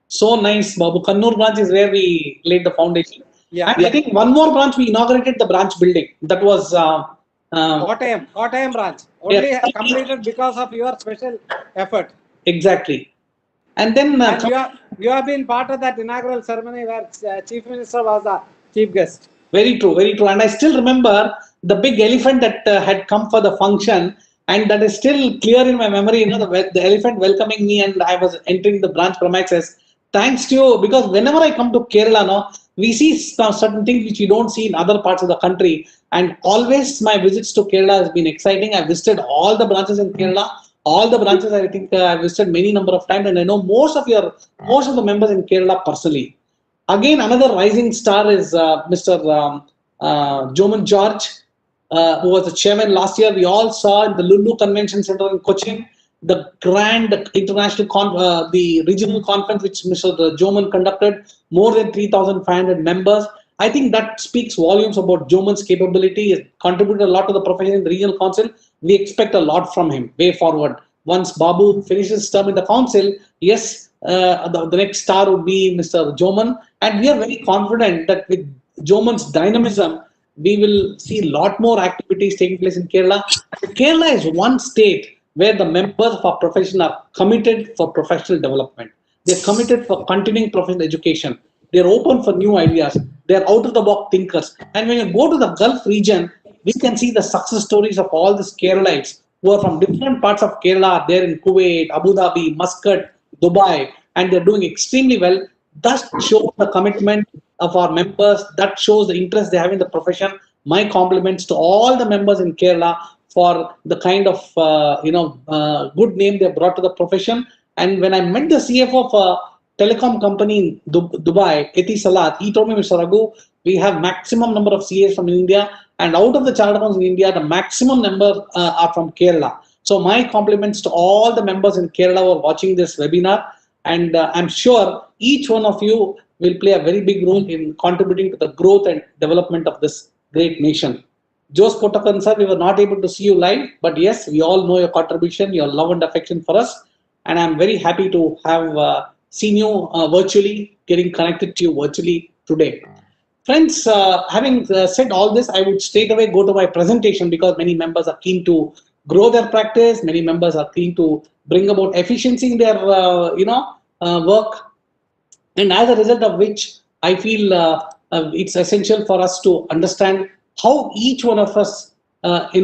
Speaker 8: So nice, Babu. Kannur branch is where we laid the foundation.
Speaker 4: Yeah.
Speaker 8: And I think one more branch, we inaugurated the branch building. That was
Speaker 4: Kottayam branch. Only completed because of your special effort.
Speaker 8: Exactly. And then
Speaker 4: and you have been part of that inaugural ceremony where Chief Minister was the chief guest.
Speaker 8: Very true, very true. And I still remember the big elephant that had come for the function, and that is still clear in my memory. You know, the elephant welcoming me, and I was entering the branch premises. Thanks to you, because whenever I come to Kerala, no, we see certain things which we don't see in other parts of the country. And always my visits to Kerala has been exciting. I visited all the branches in Kerala. All the branches, I think I visited many number of times, and I know most of the members in Kerala personally. Again, another rising star is Mr. Joman George, who was the chairman last year. We all saw in the Lulu Convention Center in Cochin the grand international the regional conference which Mr. Joman conducted, more than 3,500 members. I think that speaks volumes about Joman's capability. He contributed a lot to the profession in the regional council. We expect a lot from him way forward. Once Babu finishes his term in the council, yes, the next star would be Mr. Joman. And we are very confident that with Joman's dynamism, we will see a lot more activities taking place in Kerala. And Kerala is one state where the members of our profession are committed for professional development. They're committed for continuing professional education. They're open for new ideas. They're out-of-the-box thinkers. And when you go to the Gulf region, we can see the success stories of all these Keralites who are from different parts of Kerala. They're in Kuwait, Abu Dhabi, Muscat, Dubai, and they're doing extremely well. That shows the commitment of our members. That shows the interest they have in the profession. My compliments to all the members in Kerala for the kind of good name they brought to the profession. And when I met the CFO of a telecom company in Dubai, Etisalat, he told me, Mr. Raghu, we have maximum number of CAs from India, and out of the chartered accountants in India, the maximum number are from Kerala. So my compliments to all the members in Kerala who are watching this webinar, and I'm sure each one of you will play a very big role in contributing to the growth and development of this great nation. Jose Potakan sir, we were not able to see you live, but yes, we all know your contribution, your love and affection for us, and I'm very happy to have seen you virtually, getting connected to you virtually today. Friends, having said all this, I would straight away go to my presentation because many members are keen to grow their practice. Many members are keen to bring about efficiency in their, work. And as a result of which, I feel it's essential for us to understand how each one of us, most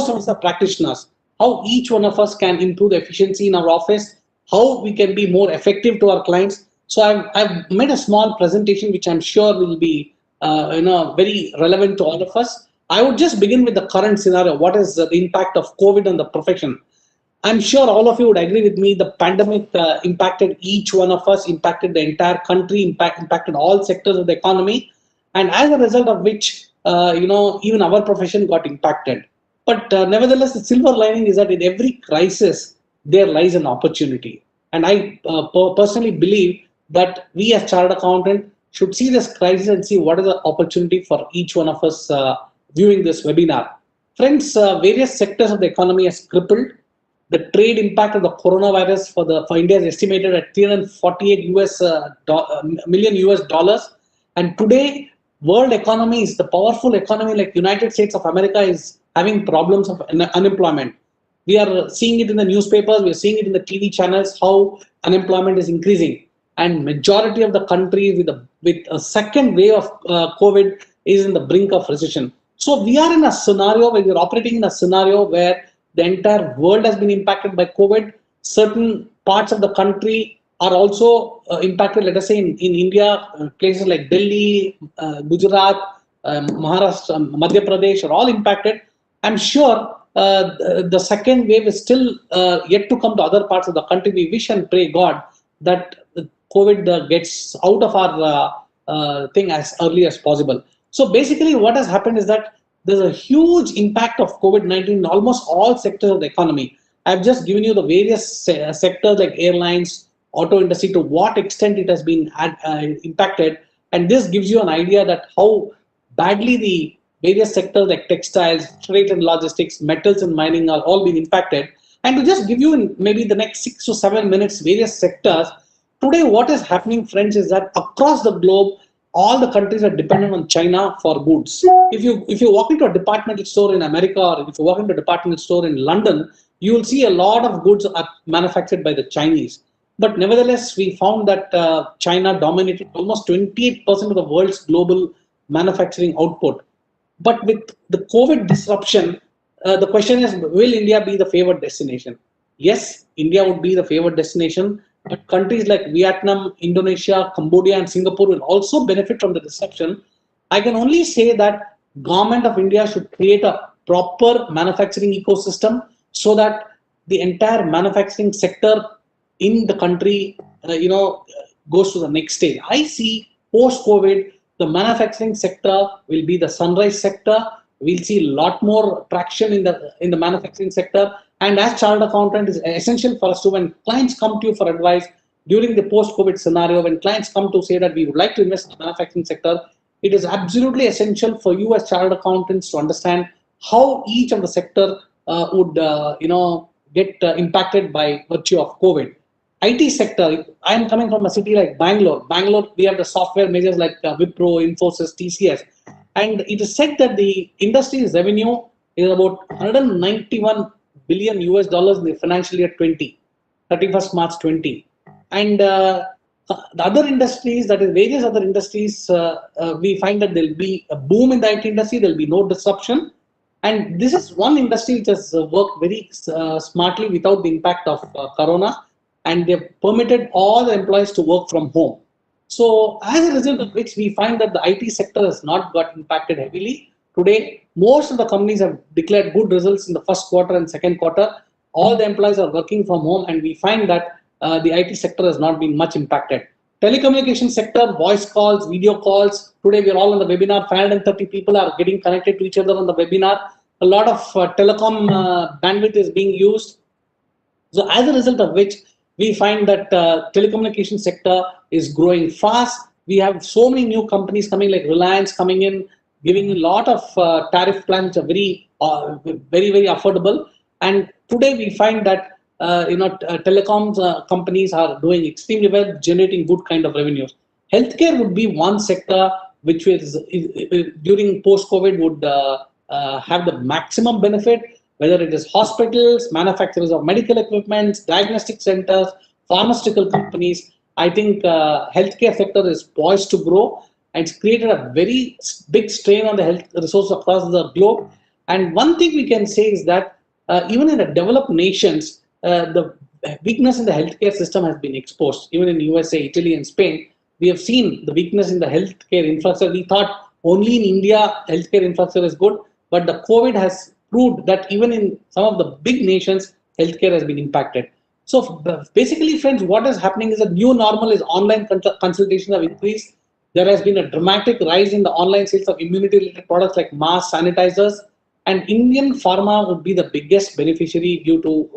Speaker 8: of us are practitioners, how each one of us can improve the efficiency in our office, how we can be more effective to our clients. So I've made a small presentation which I'm sure will be very relevant to all of us. I would just begin with the current scenario. What is the impact of COVID on the profession? I'm sure all of you would agree with me. The pandemic impacted each one of us, impacted the entire country, impacted all sectors of the economy, and as a result of which, even our profession got impacted. But nevertheless, the silver lining is that in every crisis there lies an opportunity, and I personally believe that we as chartered accountant should see this crisis and see what is the opportunity for each one of us viewing this webinar. Friends, various sectors of the economy has crippled. The trade impact of the coronavirus for India is estimated at $348 million US, and today world economy is the powerful economy like United States of America is having problems of unemployment. We are seeing it in the newspapers, we are seeing it in the TV channels, how unemployment is increasing. And majority of the countries with a second wave of COVID is in the brink of recession. So we are in a scenario where we are operating in a scenario where the entire world has been impacted by COVID. Certain parts of the country are also impacted. Let us say in India, places like Delhi, Gujarat, Maharashtra, Madhya Pradesh are all impacted. I'm sure the second wave is still yet to come to other parts of the country. We wish and pray God that COVID gets out of our thing as early as possible. So basically what has happened is that there's a huge impact of COVID-19 in almost all sectors of the economy. I've just given you the various sectors like airlines, auto industry, to what extent it has been impacted. And this gives you an idea that how badly the various sectors like textiles, freight and logistics, metals and mining are all being impacted. And to just give you in maybe the next 6 to 7 minutes various sectors, today what is happening, friends, is that across the globe, all the countries are dependent on China for goods. If you walk into a departmental store in America, or if you walk into a departmental store in London, you will see a lot of goods are manufactured by the Chinese. But nevertheless, we found that China dominated almost 28% of the world's global manufacturing output. But with the COVID disruption, the question is, will India be the favored destination? Yes, India would be the favored destination, but countries like Vietnam, Indonesia, Cambodia, and Singapore will also benefit from the disruption. I can only say that government of India should create a proper manufacturing ecosystem so that the entire manufacturing sector in the country, goes to the next stage. I see post-COVID, the manufacturing sector will be the sunrise sector. We'll see a lot more traction in the manufacturing sector. And as chartered accountant, is essential for us to, when clients come to you for advice during the post-COVID scenario, when clients come to say that we would like to invest in the manufacturing sector, it is absolutely essential for you as chartered accountants to understand how each of the sector would get impacted by virtue of COVID. IT sector, I am coming from a city like Bangalore. Bangalore, we have the software majors like Wipro, Infosys, TCS. And it is said that the industry's revenue is about 191 billion US dollars in the financial year 31st March 20. And the other industries, that is various other industries, we find that there will be a boom in the IT industry, there will be no disruption. And this is one industry which has worked very smartly without the impact of Corona. And they've permitted all the employees to work from home. So as a result of which, we find that the IT sector has not got impacted heavily. Today, most of the companies have declared good results in the first quarter and second quarter. All the employees are working from home, and we find that the IT sector has not been much impacted. Telecommunication sector, voice calls, video calls. Today, we are all on the webinar. 530 people are getting connected to each other on the webinar. A lot of telecom bandwidth is being used. So as a result of which, we find that telecommunication sector is growing fast. We have so many new companies coming, like Reliance coming in, giving a lot of tariff plans which are very, very affordable. And today we find that telecoms companies are doing extremely well, generating good kind of revenues. Healthcare would be one sector which is during post-COVID would have the maximum benefit. Whether it is hospitals, manufacturers of medical equipment, diagnostic centers, pharmaceutical companies, I think healthcare sector is poised to grow, and it's created a very big strain on the health resources across the globe. And one thing we can say is that even in the developed nations, the weakness in the healthcare system has been exposed. Even in USA, Italy, and Spain, we have seen the weakness in the healthcare infrastructure. We thought only in India healthcare infrastructure is good, but the COVID has proved that even in some of the big nations, healthcare has been impacted. So basically, friends, what is happening is a new normal is online consultations have increased. There has been a dramatic rise in the online sales of immunity-related products like masks, sanitizers, and Indian pharma would be the biggest beneficiary due to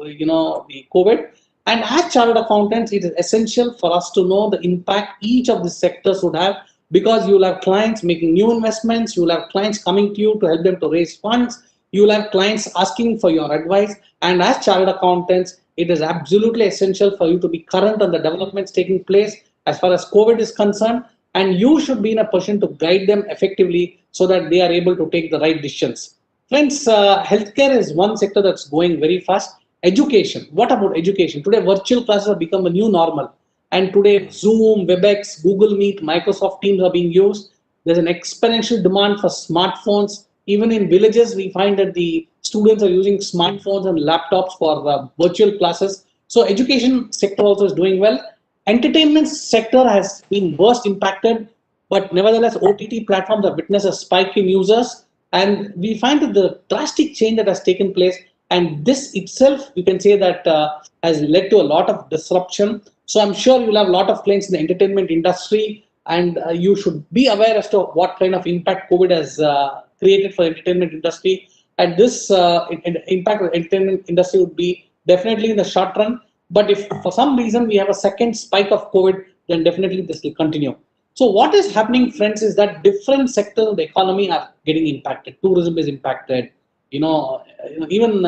Speaker 8: the COVID. And as chartered accountants, it is essential for us to know the impact each of the sectors would have, because you will have clients making new investments, you will have clients coming to you to help them to raise funds, you will have clients asking for your advice. And as chartered accountants, it is absolutely essential for you to be current on the developments taking place as far as COVID is concerned. And you should be in a position to guide them effectively so that they are able to take the right decisions. Friends, healthcare is one sector that's going very fast. Education. What about education? Today, virtual classes have become a new normal. And today, Zoom, WebEx, Google Meet, Microsoft Teams are being used. There's an exponential demand for smartphones. Even in villages, we find that the students are using smartphones and laptops for virtual classes. So education sector also is doing well. Entertainment sector has been worst impacted, but nevertheless, OTT platforms have witnessed a spike in users. And we find that the drastic change that has taken place, and this itself, we can say that has led to a lot of disruption. So I'm sure you'll have a lot of clients in the entertainment industry, and you should be aware as to what kind of impact COVID has created for the entertainment industry. And this impact of the entertainment industry would be definitely in the short run. But if for some reason we have a second spike of COVID, then definitely this will continue. So what is happening, friends, is that different sectors of the economy are getting impacted. Tourism is impacted. Even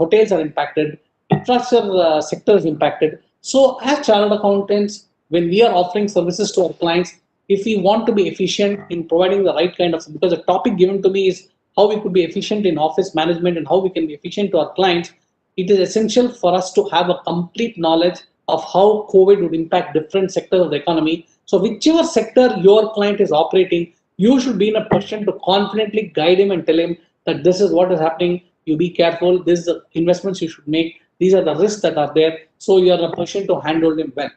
Speaker 8: hotels are impacted. Infrastructure sector is impacted. So as chartered accountants, when we are offering services to our clients, if we want to be efficient in providing the right kind of, because the topic given to me is how we could be efficient in office management and how we can be efficient to our clients, it is essential for us to have a complete knowledge of how COVID would impact different sectors of the economy. So whichever sector your client is operating, you should be in a position to confidently guide him and tell him that this is what is happening. You be careful. This is the investments you should make. These are the risks that are there. So you are in a position to handle them well.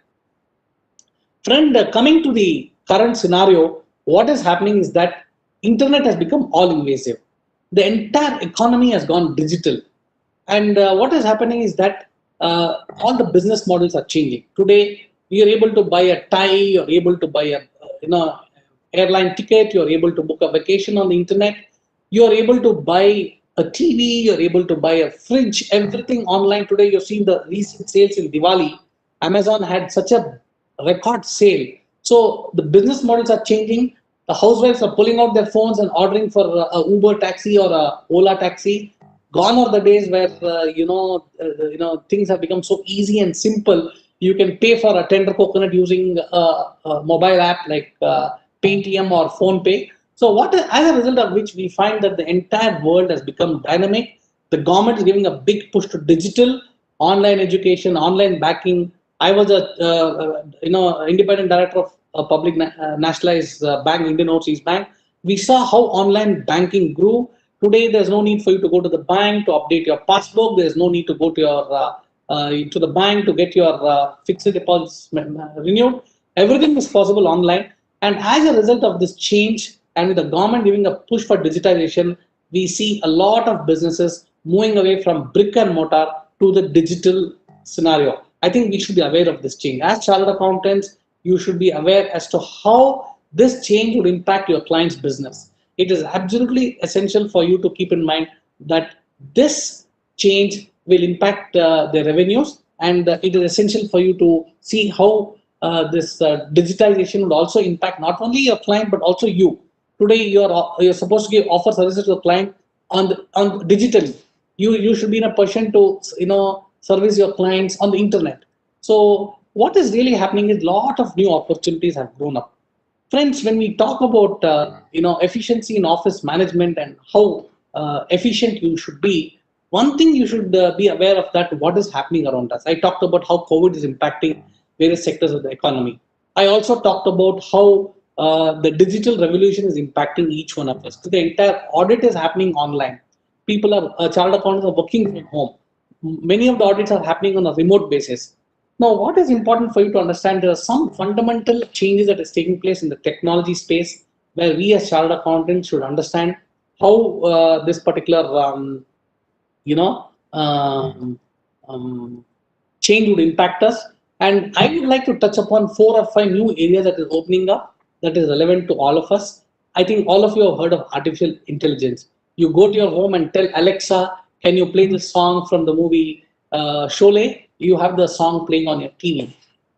Speaker 8: Friend, coming to the current scenario, what is happening is that internet has become all invasive. The entire economy has gone digital. And what is happening is that all the business models are changing. Today, you're able to buy a tie, you're able to buy a airline ticket, you're able to book a vacation on the internet, you're able to buy a TV, you're able to buy a fridge, everything online today. You've seen the recent sales in Diwali. Amazon had such a record sale. So the business models are changing. The housewives are pulling out their phones and ordering for a Uber taxi or a Ola taxi. Gone are the days where things have become so easy and simple. You can pay for a tender coconut using a mobile app like Paytm or PhonePe. So as a result of which we find that the entire world has become dynamic. The government is giving a big push to digital, online education, online banking. I was a independent director of a public nationalized bank, Indian Overseas Bank. We saw how online banking grew. Today, there's no need for you to go to the bank to update your passbook. There's no need to go to your to the bank to get your fixed deposits renewed. Everything is possible online. And as a result of this change, and with the government giving a push for digitization, we see a lot of businesses moving away from brick and mortar to the digital scenario. I think we should be aware of this change. As chartered accountants, you should be aware as to how this change would impact your client's business. It is absolutely essential for you to keep in mind that this change will impact their revenues, and it is essential for you to see how this digitization would also impact not only your client but also you. Today, you're supposed to offer services to the client on digitally. You should be in a position to service your clients on the internet. So what is really happening is a lot of new opportunities have grown up. Friends, when we talk about efficiency in office management and how efficient you should be, one thing you should be aware of that what is happening around us. I talked about how COVID is impacting various sectors of the economy. I also talked about how the digital revolution is impacting each one of us. So the entire audit is happening online. People are chartered accountants are working from home. Many of the audits are happening on a remote basis. Now, what is important for you to understand, there are some fundamental changes that is taking place in the technology space where we as chartered accountants should understand how this particular change would impact us. And I would like to touch upon 4 or 5 new areas that is opening up that is relevant to all of us. I think all of you have heard of artificial intelligence. You go to your home and tell Alexa, can you play this song from the movie Sholay? You have the song playing on your TV.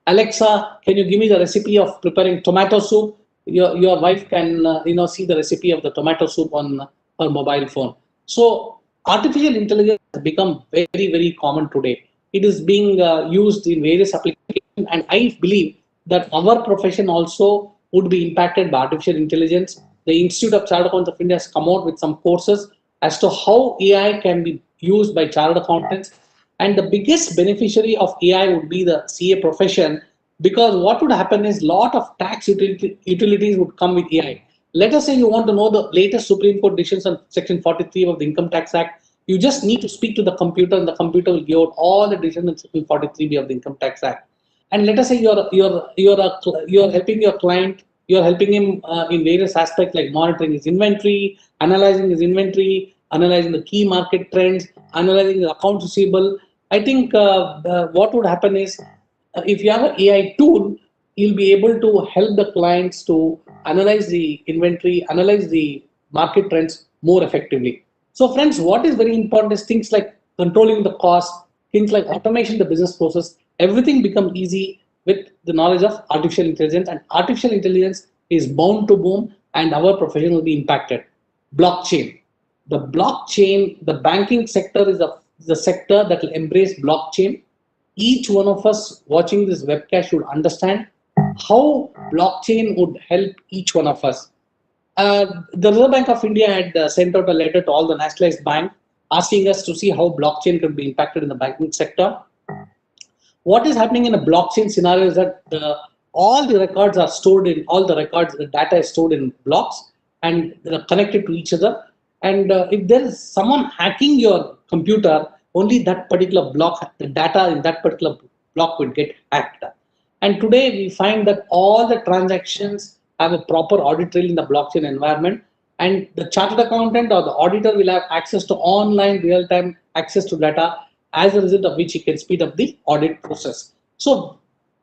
Speaker 8: Alexa, can you give me the recipe of preparing tomato soup? Your wife can see the recipe of the tomato soup on her mobile phone. So artificial intelligence has become very, very common today. It is being used in various applications, and I believe that our profession also would be impacted by artificial intelligence. The Institute of Chartered Accountants of India has come out with some courses as to how AI can be used by chartered accountants. And the biggest beneficiary of AI would be the CA profession, because what would happen is a lot of tax utilities would come with AI. Let us say you want to know the latest Supreme Court decisions on Section 43 of the Income Tax Act. You just need to speak to the computer, and the computer will give out all the decisions in Section 43B of the Income Tax Act. And let us say you're helping your client, you're helping him in various aspects like monitoring his inventory, analyzing the key market trends, analyzing the accounts receivable. I think what would happen is if you have an AI tool, you'll be able to help the clients to analyze the inventory, analyze the market trends more effectively. So friends, what is very important is things like controlling the cost, things like automation the business process, everything becomes easy with the knowledge of artificial intelligence, and artificial intelligence is bound to boom and our profession will be impacted. Blockchain. The banking sector is the sector that will embrace blockchain. Each one of us watching this webcast should understand how blockchain would help each one of us. The Reserve Bank of India had sent out a letter to all the nationalized banks asking us to see how blockchain could be impacted in the banking sector. What is happening in a blockchain scenario is that all the records are stored in, all the records, the data is stored in blocks and they're connected to each other. And if there is someone hacking your computer, only that particular block, the data in that particular block would get hacked. And today we find that all the transactions have a proper audit trail in the blockchain environment, and the chartered accountant or the auditor will have access to online real-time access to data, as a result of which he can speed up the audit process. So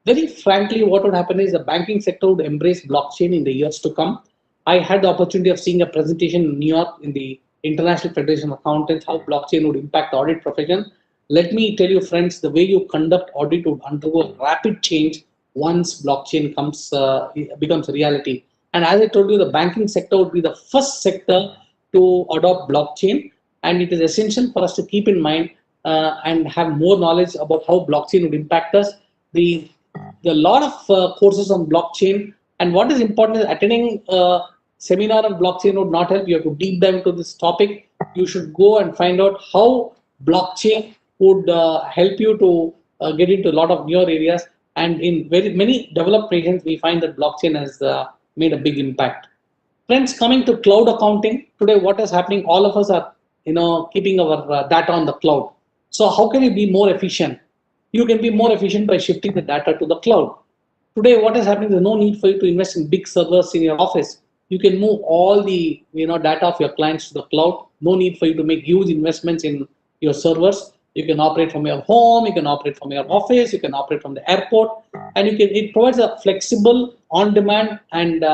Speaker 8: very frankly, what would happen is the banking sector would embrace blockchain in the years to come. I had the opportunity of seeing a presentation in New York in the International Federation of Accountants, how blockchain would impact the audit profession. Let me tell you, friends, the way you conduct audit would undergo rapid change once blockchain becomes a reality. And as I told you, the banking sector would be the first sector to adopt blockchain, and it is essential for us to keep in mind and have more knowledge about how blockchain would impact us. The lot of courses on blockchain, and what is important is attending a seminar on blockchain would not help. You have to deep dive into this topic. You should go and find out how blockchain would help you to get into a lot of newer areas. And in very many developed regions, we find that blockchain has made a big impact. Friends, coming to cloud accounting, today what is happening? All of us are, keeping our data on the cloud. So how can you be more efficient? You can be more efficient by shifting the data to the cloud. Today, what is happening? There's no need for you to invest in big servers in your office. You can move all the data of your clients to the cloud. No need for you to make huge investments in your servers. You can operate from your home, you can operate from your office, you can operate from the airport, and it provides a flexible, on-demand, and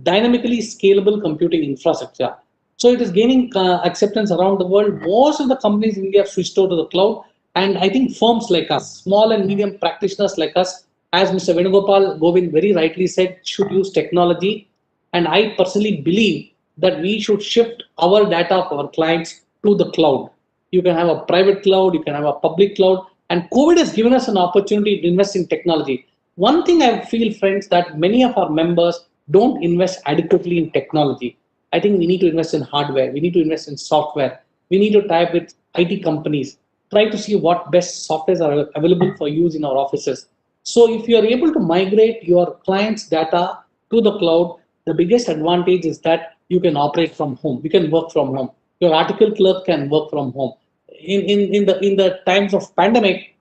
Speaker 8: dynamically scalable computing infrastructure. So it is gaining acceptance around the world. Most of the companies in India have switched over to the cloud, and I think firms like us, small and medium practitioners like us, as Mr. Venugopal Govind very rightly said, should use technology. And I personally believe that we should shift our data of our clients to the cloud. You can have a private cloud, you can have a public cloud, and COVID has given us an opportunity to invest in technology. One thing I feel, friends, that many of our members don't invest adequately in technology. I think we need to invest in hardware, we need to invest in software, we need to tie up with IT companies, try to see what best softwares are available for use in our offices. So if you are able to migrate your clients' data to the cloud, the biggest advantage is that you can operate from home, you can work from home. Your article clerk can work from home. In the times of pandemic,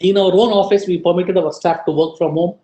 Speaker 8: in our own office, we permitted our staff to work from home.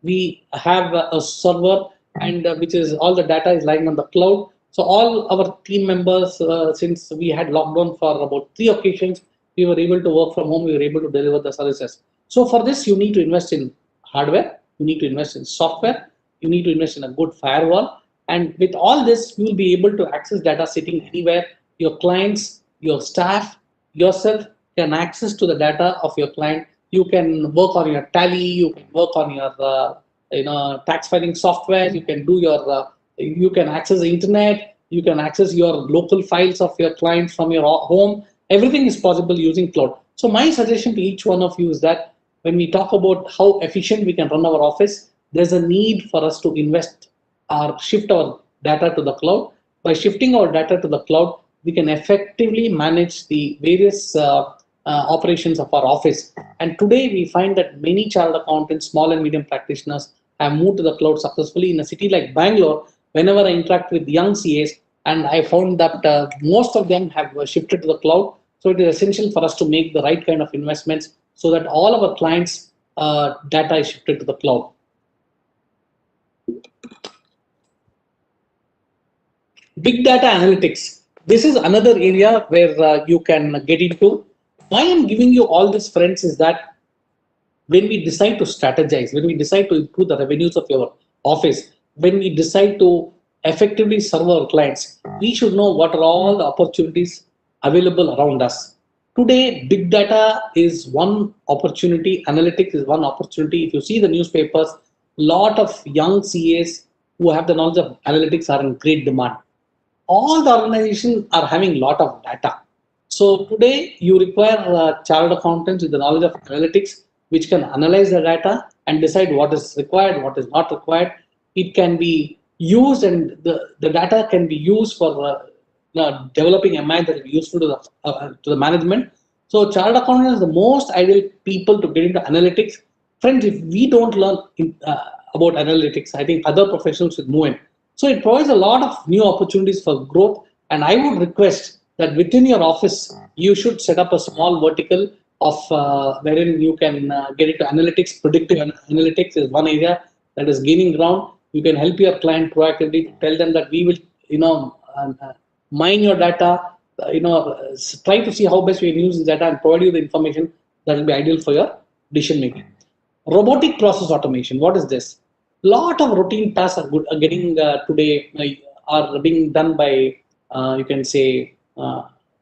Speaker 8: We have a server, and which is all the data is lying on the cloud. So all our team members, since we had lockdown for about 3 occasions, we were able to work from home. We were able to deliver the services. So for this, you need to invest in hardware. You need to invest in software. You need to invest in a good firewall. And with all this, you will be able to access data sitting anywhere. Your clients, your staff, yourself can access to the data of your client. You can work on your tally. You can work on your tax filing software. You can do your you can access the internet. You can access your local files of your clients from your home. Everything is possible using cloud. So my suggestion to each one of you is that when we talk about how efficient we can run our office, there's a need for us to invest or shift our data to the cloud. By shifting our data to the cloud, we can effectively manage the various operations of our office. And today we find that many chartered accountants, small and medium practitioners have moved to the cloud successfully. In a city like Bangalore, whenever I interact with young CAs, and I found that most of them have shifted to the cloud. So it is essential for us to make the right kind of investments so that all of our clients' data is shifted to the cloud. Big data analytics. This is another area where you can get into. Why I'm giving you all this, friends, is that when we decide to strategize, when we decide to improve the revenues of your office, when we decide to effectively serve our clients, we should know what are all the opportunities available around us. Today, big data is one opportunity, analytics is one opportunity. If you see the newspapers, lot of young CAs who have the knowledge of analytics are in great demand. All the organizations are having lot of data. So today you require chartered accountants with the knowledge of analytics, which can analyze the data and decide what is required, what is not required. It can be used, and the data can be used for developing a mind that is useful to the management. So chartered accountants are the most ideal people to get into analytics. Friends, if we don't learn about analytics, I think other professionals should move in. So it provides a lot of new opportunities for growth. And I would request that within your office, you should set up a small vertical of wherein you can get into analytics. Predictive analytics is one area that is gaining ground. You can help your client proactively, tell them that we will, mine your data, try to see how best we can use this data and provide you the information that will be ideal for your decision making. Robotic process automation. What is this? Lot of routine tasks are getting today are being done by you can say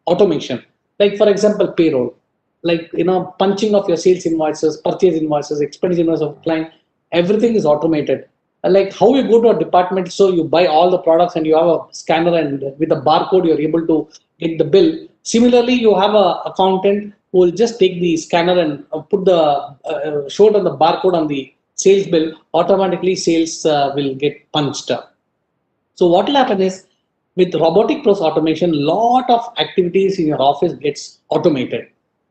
Speaker 8: automation. Like for example, payroll. Like punching of your sales invoices, purchase invoices, expense invoices of client. Everything is automated. Like how you go to a department, so you buy all the products and you have a scanner, and with a barcode you're able to get the bill. Similarly, you have a accountant who will just take the scanner and put the show it on the barcode on the sales bill. Automatically sales will get punched up. So what will happen is, with robotic process automation, lot of activities in your office gets automated.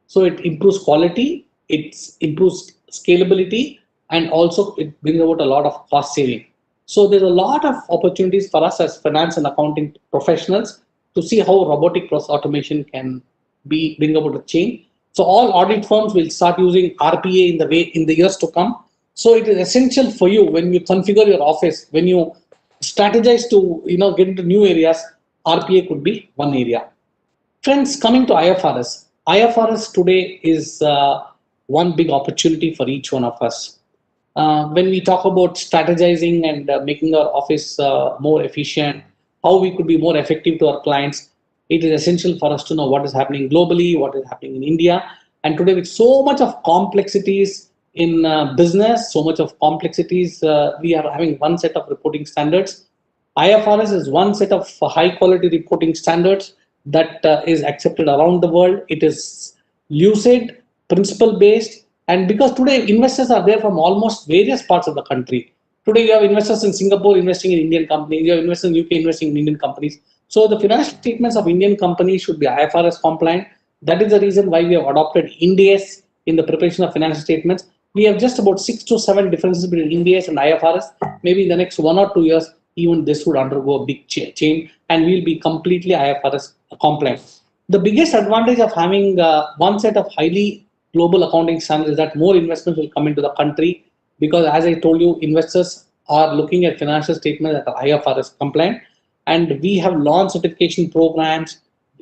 Speaker 8: So it improves quality, it improves scalability, and also it brings about a lot of cost saving. So there's a lot of opportunities for us as finance and accounting professionals to see how robotic process automation can bring about a change. So all audit firms will start using RPA in the years to come. So it is essential for you when you configure your office, when you strategize to get into new areas. RPA could be one area. Friends, coming to IFRS. IFRS today is one big opportunity for each one of us. When we talk about strategizing and making our office more efficient, how we could be more effective to our clients, it is essential for us to know what is happening globally, what is happening in India. And today, with so much of complexities in business, so much of complexities, we are having one set of reporting standards. IFRS is one set of high quality reporting standards that is accepted around the world. It is lucid, principle based, and because today investors are there from almost various parts of the country. Today you have investors in Singapore investing in Indian companies, you have investors in UK investing in Indian companies. So the financial statements of Indian companies should be IFRS compliant. That is the reason why we have adopted Ind AS in the preparation of financial statements. We have just about 6 to 7 differences between Ind AS and IFRS. Maybe in the next 1 or 2 years, even this would undergo a big change, and we'll be completely IFRS compliant. The biggest advantage of having one set of highly global accounting standards is that more investments will come into the country, because as I told you, investors are looking at financial statements that are IFRS compliant, and we have launched certification programs.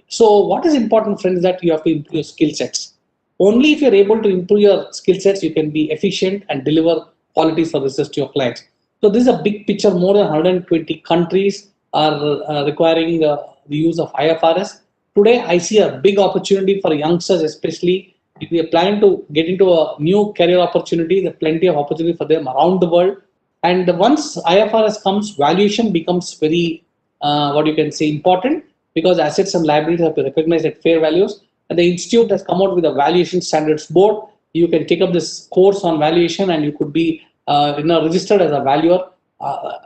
Speaker 8: So what is important, friends, is that you have to improve your skill sets. Only if you're able to improve your skill sets, you can be efficient and deliver quality services to your clients. So this is a big picture. More than 120 countries are requiring the use of IFRS. Today, I see a big opportunity for youngsters, especially if we are planning to get into a new career opportunity. There's plenty of opportunity for them around the world. And once IFRS comes, valuation becomes very, important, because assets and liabilities have to recognize at fair values. And the institute has come out with a valuation standards board. You can take up this course on valuation, and you could be registered as a valuer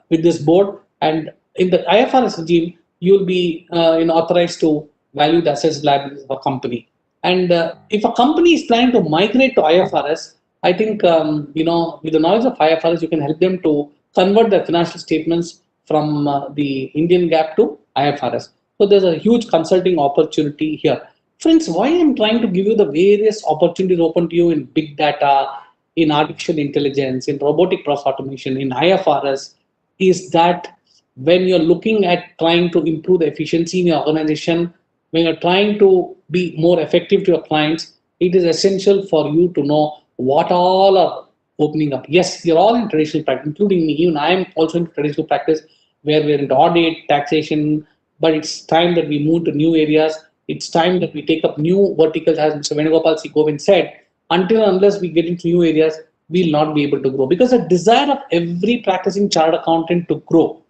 Speaker 8: with this board. And in the IFRS regime, you will be authorized to value the assets and liabilities of a company. And if a company is planning to migrate to IFRS, I think with the knowledge of IFRS, you can help them to convert their financial statements from the Indian GAAP to IFRS. So there's a huge consulting opportunity here. Friends, why I'm trying to give you the various opportunities open to you in big data, in artificial intelligence, in robotic process automation, in IFRS, is that when you're looking at trying to improve the efficiency in your organization, when you're trying to be more effective to your clients, it is essential for you to know what all are opening up. Yes, you're all in traditional practice, including me. Even I am also in traditional practice where we're into audit, taxation, but it's time that we move to new areas. It's time that we take up new verticals, as Mr. Venugopal C. Govind said. Until and unless we get into new areas, we'll not be able to grow. Because the desire of every practicing chartered accountant to grow.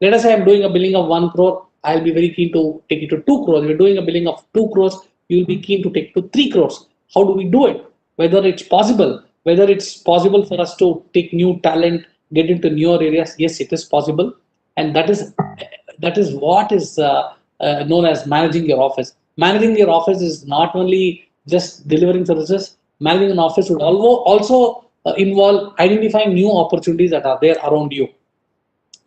Speaker 8: Let us say I'm doing a billing of 1 crore, I'll be very keen to take it to 2 crores. If you're doing a billing of 2 crores, you'll be keen to take it to 3 crores. How do we do it? Whether it's possible for us to take new talent, get into newer areas. Yes, it is possible. And that is what is known as managing your office. Managing your office is not only just delivering services. Managing an office would also involve identifying new opportunities that are there around you.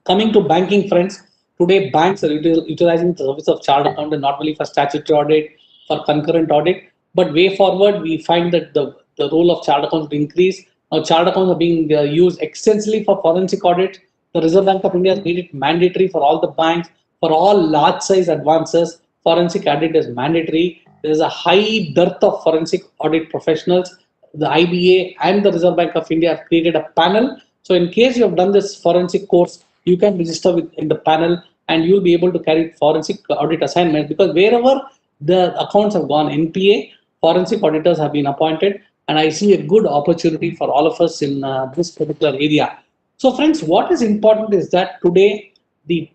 Speaker 8: Coming to banking, friends, today banks are utilizing the service of chartered accountant not only for statutory audit, for concurrent audit, but way forward we find that the role of chartered accounts will increase. Now, chartered accounts are being used extensively for forensic audit. The Reserve Bank of India has made it mandatory for all the banks. For all large size advances, forensic audit is mandatory. There is a high dearth of forensic audit professionals. The IBA and the Reserve Bank of India have created a panel. So in case you have done this forensic course, you can register in the panel and you'll be able to carry forensic audit assignment, because wherever the accounts have gone NPA, forensic auditors have been appointed, and I see a good opportunity for all of us in this particular area. So friends, what is important is that today the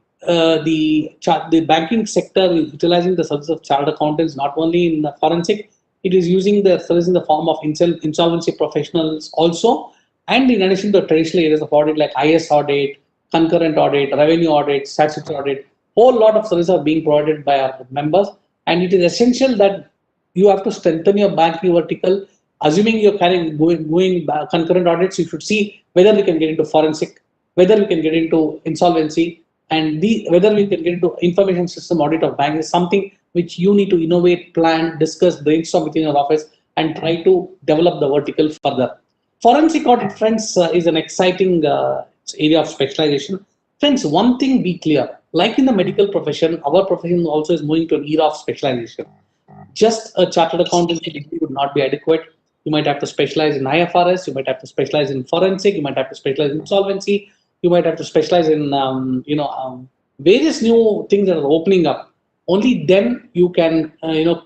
Speaker 8: banking sector is utilizing the service of chartered accountants not only in the forensic, it is using the service in the form of insolvency professionals also, and in addition to the traditional areas of audit like IS audit, concurrent audit, revenue audit, statutory audit. Whole lot of services are being provided by our members, and it is essential that you have to strengthen your banking vertical. Assuming you're going concurrent audits, you should see whether we can get into forensic, whether we can get into insolvency, and whether we can get into information system audit of banks is something which you need to innovate, plan, discuss, brainstorm within your office, and try to develop the vertical further. Forensic audit, friends, is an exciting area of specialization. Friends, one thing be clear, like in the medical profession, our profession also is moving to an era of specialization. Just a chartered accountancy degree would not be adequate. You might have to specialize in IFRS, you might have to specialize in forensic, you might have to specialize in insolvency, you might have to specialize in various new things that are opening up. Only then you can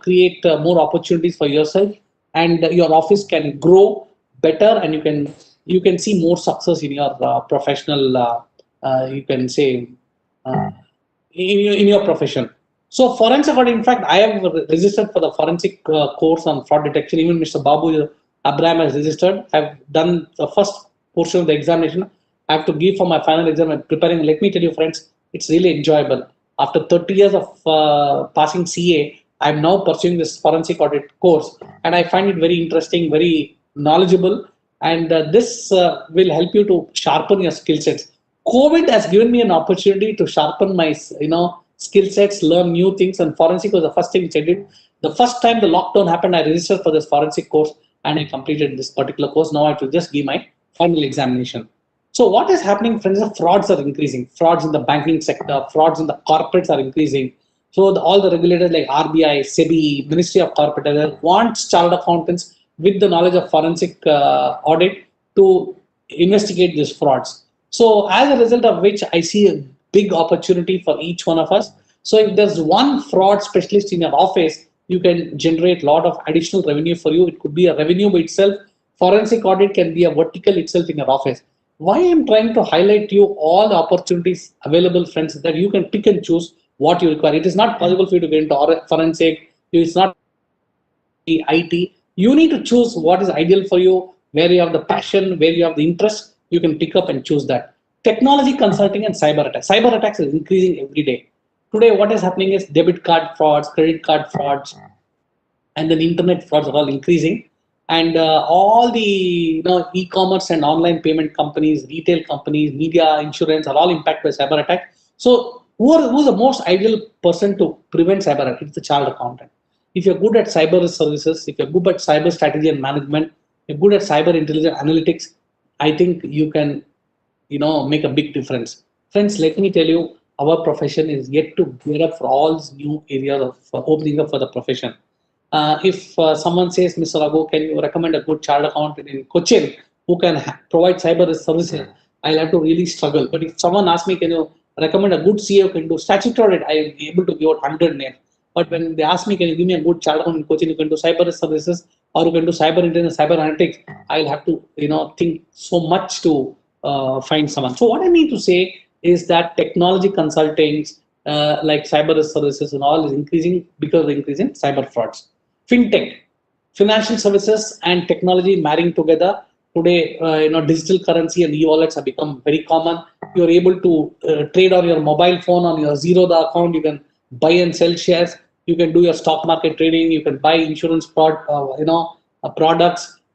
Speaker 8: create more opportunities for yourself, and your office can grow better, and you can see more success in your professional, you can say, in your profession. So forensic audit, in fact, I have registered for the forensic course on fraud detection. Even Mr. Babu Abraham has registered. I've done the first portion of the examination. I have to give for my final exam and preparing. Let me tell you, friends, it's really enjoyable. After 30 years of passing CA, I'm now pursuing this forensic audit course, and I find it very interesting, very knowledgeable, and this will help you to sharpen your skill sets. COVID has given me an opportunity to sharpen my skill sets, learn new things, and forensic was the first thing which I did. The first time the lockdown happened, I registered for this forensic course and I completed this particular course. Now I have to just give my final examination. So what is happening, friends? The frauds are increasing. Frauds in the banking sector, frauds in the corporates are increasing. So all the regulators like RBI, SEBI, Ministry of Corporate wants chartered accountants with the knowledge of forensic audit to investigate these frauds. So as a result of which, I see a big opportunity for each one of us. So if there's one fraud specialist in your office, you can generate a lot of additional revenue for you. It could be a revenue by itself. Forensic audit can be a vertical itself in your office. Why I'm trying to highlight to you all the opportunities available, friends, that you can pick and choose what you require. It is not possible for you to get into forensic. It's not IT. You need to choose what is ideal for you, where you have the passion, where you have the interest. You can pick up and choose that. Technology consulting and cyber attacks. Cyber attacks is increasing every day. Today, what is happening is debit card frauds, credit card frauds, and then internet frauds are all increasing. And all the e-commerce and online payment companies, retail companies, media, insurance are all impacted by cyber attack. So who's the most ideal person to prevent cyber attack? It's the chartered accountant. If you're good at cyber services, if you're good at cyber strategy and management, you're good at cyber intelligence analytics, I think you can make a big difference. Friends, let me tell you, our profession is yet to gear up for all these new areas of opening up for the profession. If someone says, Mr. Raghu, can you recommend a good chartered accountant in Cochin who can provide cyber risk services? I'll have to really struggle. But if someone asks me, can you recommend a good CA who can do statutory audit, I'll be able to give out 100 names. But when they ask me, can you give me a good chartered accountant in Cochin who can do cyber risk services or who can do cyber intelligence, cyber analytics, I'll have to think so much to find someone. So what I mean to say is that technology consultings like cyber risk services and all is increasing because of the increase in cyber frauds. Fintech, financial services and technology marrying together. Today, digital currency and e-wallets have become very common. You're able to trade on your mobile phone, on your Zerodha account. You can buy and sell shares. You can do your stock market trading. You can buy insurance products.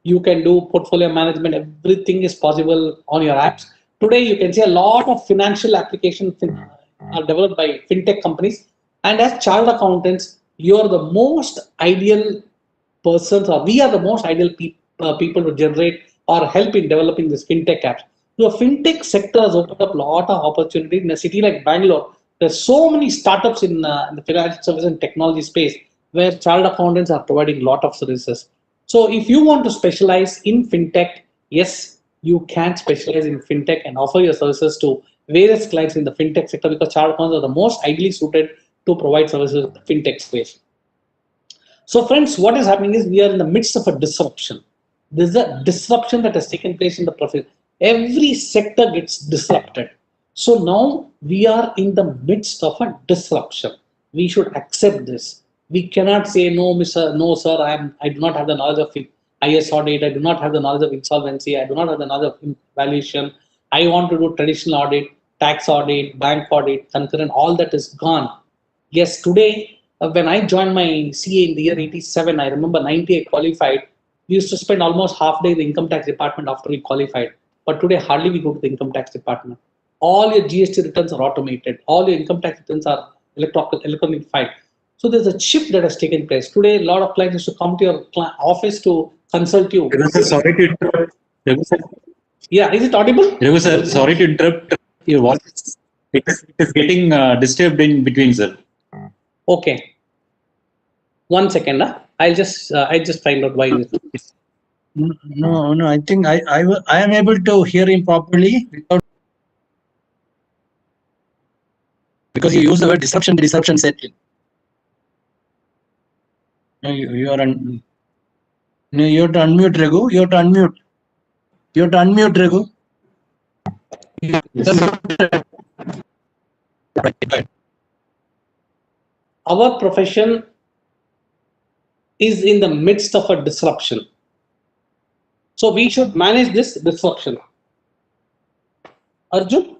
Speaker 8: You can do portfolio management. Everything is possible on your apps. Today, you can see a lot of financial applications are developed by fintech companies. And as chartered accountants, you're the most ideal persons, or we are the most ideal people to generate or help in developing this fintech apps. So the fintech sector has opened up a lot of opportunities in a city like Bangalore. There's so many startups in the financial service and technology space where chartered accountants are providing a lot of services. So if you want to specialize in fintech, yes, you can specialize in fintech and offer your services to various clients in the fintech sector, because chartered accountants are the most ideally suited to provide services in the fintech space. So friends, what is happening is we are in the midst of a disruption. There's a disruption that has taken place in the profession. Every sector gets disrupted. So now we are in the midst of a disruption. We should accept this. We cannot say, no, sir, I do not have the knowledge of IS audit. I do not have the knowledge of insolvency. I do not have the knowledge of valuation. I want to do traditional audit, tax audit, bank audit, concurrent, all that is gone. Yes, today, when I joined my CA in the year 87, I remember 90 I qualified. We used to spend almost half day in the income tax department after we qualified. But today, hardly we go to the income tax department. All your GST returns are automated. All your income tax returns are electronic filed. So there's a shift that has taken place. Today, a lot of clients used to come to your office to consult you.
Speaker 9: Sorry to interrupt.
Speaker 8: Yeah, is it audible?
Speaker 9: Sir, sorry to interrupt. Your voice it is getting disturbed in between, sir.
Speaker 8: Okay. 1 second. I just find out why.
Speaker 7: No. I think I am able to hear him properly without,
Speaker 9: Because you use the word disruption. The disruption set in. No, you are on. No, you have to unmute, Raghu. You have to unmute. You have to unmute, Raghu.
Speaker 8: Our profession is in the midst of a disruption. So we should manage this disruption. Arjun?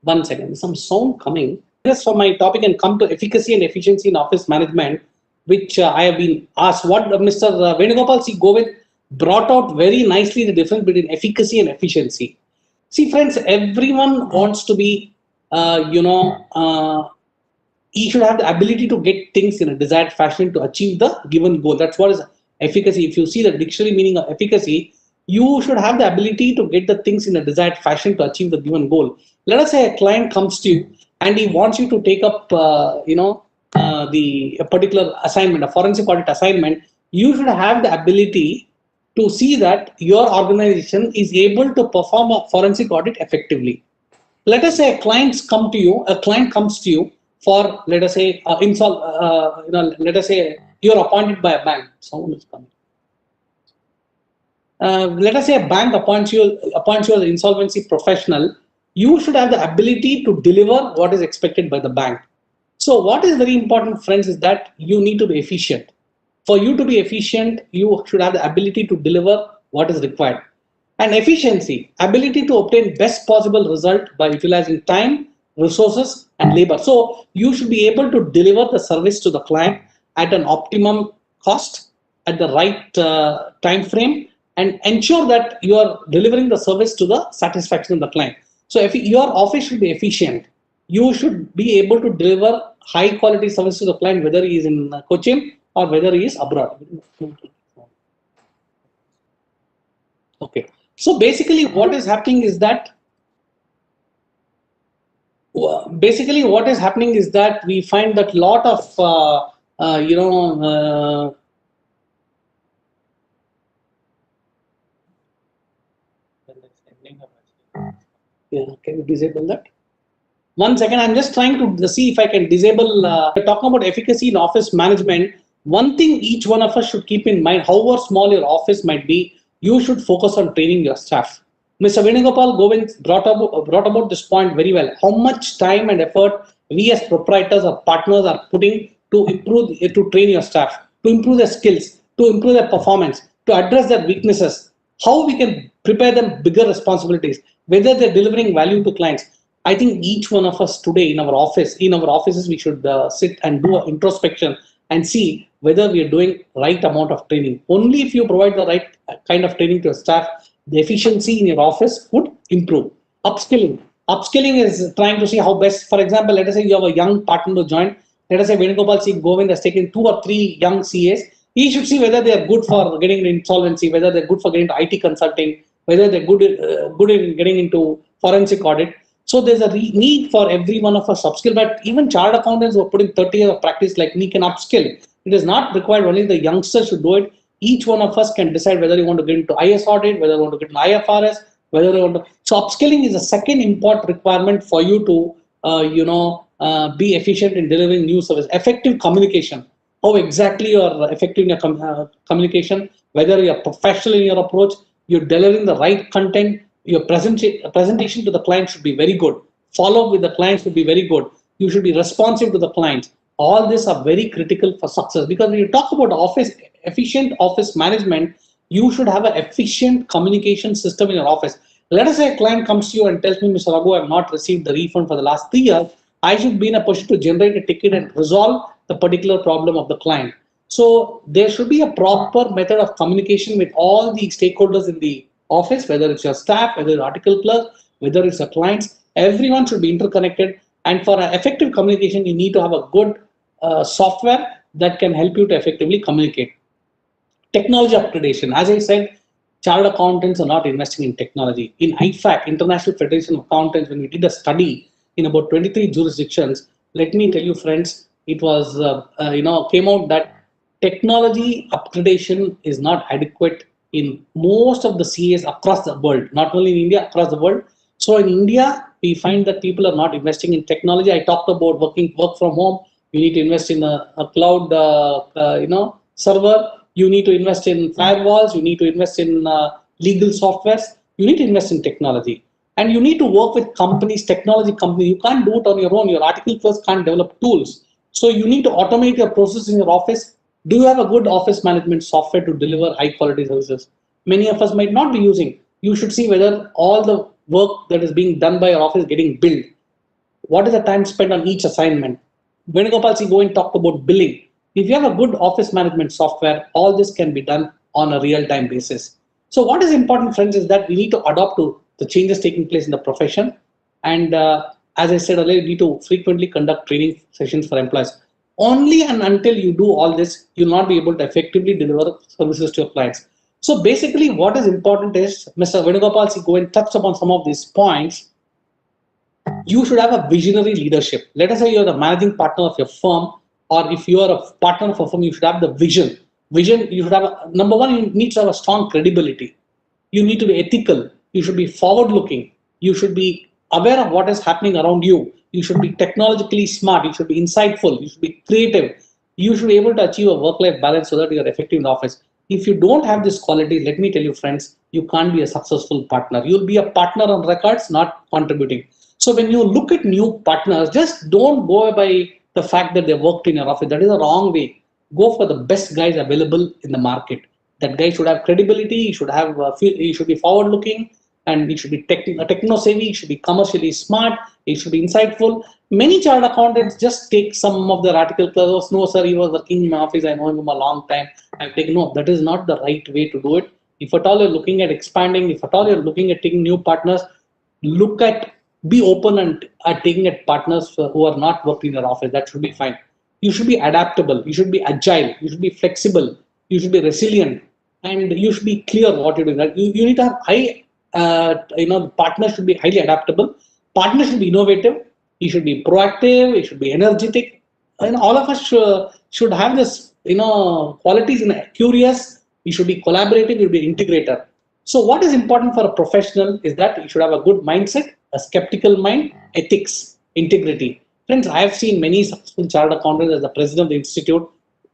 Speaker 8: 1 second, some sound coming. Just for my topic and come to efficacy and efficiency in office management, which I have been asked. What Mr. Venugopal C. Govind brought out very nicely the difference between efficacy and efficiency. See, friends, everyone wants to be, he should have the ability to get things in a desired fashion to achieve the given goal. That's what is efficacy. If you see the dictionary meaning of efficacy, you should have the ability to get the things in a desired fashion to achieve the given goal. Let us say a client comes to you and he wants you to take up, a particular assignment, a forensic audit assignment. You should have the ability to see that your organization is able to perform a forensic audit effectively. Let us say a client comes to you for, let us say, let us say you're appointed by a bank. Someone is coming. Let us say a bank appoints you as an insolvency professional. You should have the ability to deliver what is expected by the bank. So what is very important, friends, is that you need to be efficient. For you to be efficient, you should have the ability to deliver what is required. And efficiency, ability to obtain best possible result by utilizing time, resources, and labor. So you should be able to deliver the service to the client at an optimum cost, at the right time frame, and ensure that you are delivering the service to the satisfaction of the client. So if your office should be efficient, you should be able to deliver high quality service to the client, whether he is in Cochin or whether he is abroad. Okay. So basically what is happening is that basically what is happening is that we find that lot of yeah, can you disable that? 1 second, I'm just trying to see if I can disable. We're talking about efficacy in office management. One thing each one of us should keep in mind, however small your office might be, you should focus on training your staff. Mr. Venugopal Govind brought about this point very well. How much time and effort we as proprietors or partners are putting to improve, to train your staff, to improve their skills, to improve their performance, to address their weaknesses, how we can prepare them bigger responsibilities, whether they're delivering value to clients. I think each one of us today in our offices, we should sit and do an introspection and see whether we are doing right amount of training. Only if you provide the right kind of training to your staff, the efficiency in your office would improve. Upskilling. Upskilling is trying to see how best, for example, let us say you have a young partner to join. Let us say Venugopal C. Govind has taken 2 or 3 young CAs. He should see whether they are good for getting into insolvency, whether they're good for getting into IT consulting, whether they're good in getting into forensic audit. So there's a need for every one of us upskill, but even chartered accountants who are putting 30 years of practice like me can upskill. It is not required only the youngsters should do it. Each one of us can decide whether you want to get into IS audit, whether you want to get into IFRS, whether you want to. So upskilling is a second important requirement for you to, be efficient in delivering new service. Effective communication. How exactly you are effective in your communication, whether you are professional in your approach, you're delivering the right content, your presentation to the client should be very good. Follow-up with the client should be very good. You should be responsive to the clients. All these are very critical for success, because when you talk about efficient office management, you should have an efficient communication system in your office. Let us say a client comes to you and tells me, Mr. Raghu, I have not received the refund for the last 3 years. I should be in a position to generate a ticket and resolve the particular problem of the client. So there should be a proper method of communication with all the stakeholders in the office, whether it's your staff, whether it's article clerk, whether it's your clients. Everyone should be interconnected. And for an effective communication, you need to have a good software that can help you to effectively communicate. Technology upgradation. As I said, chartered accountants are not investing in technology. In IFAC, International Federation of Accountants, when we did a study in about 23 jurisdictions, let me tell you, friends, it was, came out that technology upgradation is not adequate in most of the CAs across the world, not only in India, across the world. So in India, we find that people are not investing in technology. I talked about work from home. You need to invest in a cloud, server. You need to invest in firewalls. You need to invest in legal softwares. You need to invest in technology. And you need to work with companies, technology companies. You can't do it on your own. Your article clerks can't develop tools. So you need to automate your process in your office. Do you have a good office management software to deliver high quality services? Many of us might not be using. You should see whether all the work that is being done by your office is getting billed. What is the time spent on each assignment? Venugopal C. Govind talked about billing. If you have a good office management software, all this can be done on a real-time basis. So what is important, friends, is that we need to adapt to the changes taking place in the profession. And as I said earlier, you need to frequently conduct training sessions for employees. Only and until you do all this, you'll not be able to effectively deliver services to your clients. So basically, what is important is, Mr. Venugopal C. Govind touched upon some of these points. You should have a visionary leadership. Let us say you're the managing partner of your firm, or if you are a partner of a firm, you should have the vision. Vision, you should have, number one, you need to have a strong credibility. You need to be ethical. You should be forward-looking. You should be aware of what is happening around you. You should be technologically smart. You should be insightful. You should be creative. You should be able to achieve a work-life balance so that you are effective in the office. If you don't have this quality, let me tell you, friends, you can't be a successful partner. You'll be a partner on records, not contributing. So when you look at new partners, just don't go by the fact that they worked in your office. That is the wrong way. Go for the best guys available in the market. That guy should have credibility. He should have, he should be forward-looking, and he should be techno-savvy. He should be commercially smart. He should be insightful. Many chartered accountants just take some of their article clerks. No, sir, he was working in my office. I know him a long time. I've taken, no, that is not the right way to do it. If at all you're looking at expanding, if at all you're looking at taking new partners, be open and at taking at partners who are not working in your office. That should be fine. You should be adaptable. You should be agile. You should be flexible. You should be resilient, and you should be clear what you're doing. You need to have high, partners should be highly adaptable. Partners should be innovative. You should be proactive. You should be energetic. And all of us should have this, qualities. Curious. You should be collaborative. You should be integrator. So what is important for a professional is that you should have a good mindset, a skeptical mind, ethics, integrity. Friends, I have seen many successful chartered accountants as the president of the institute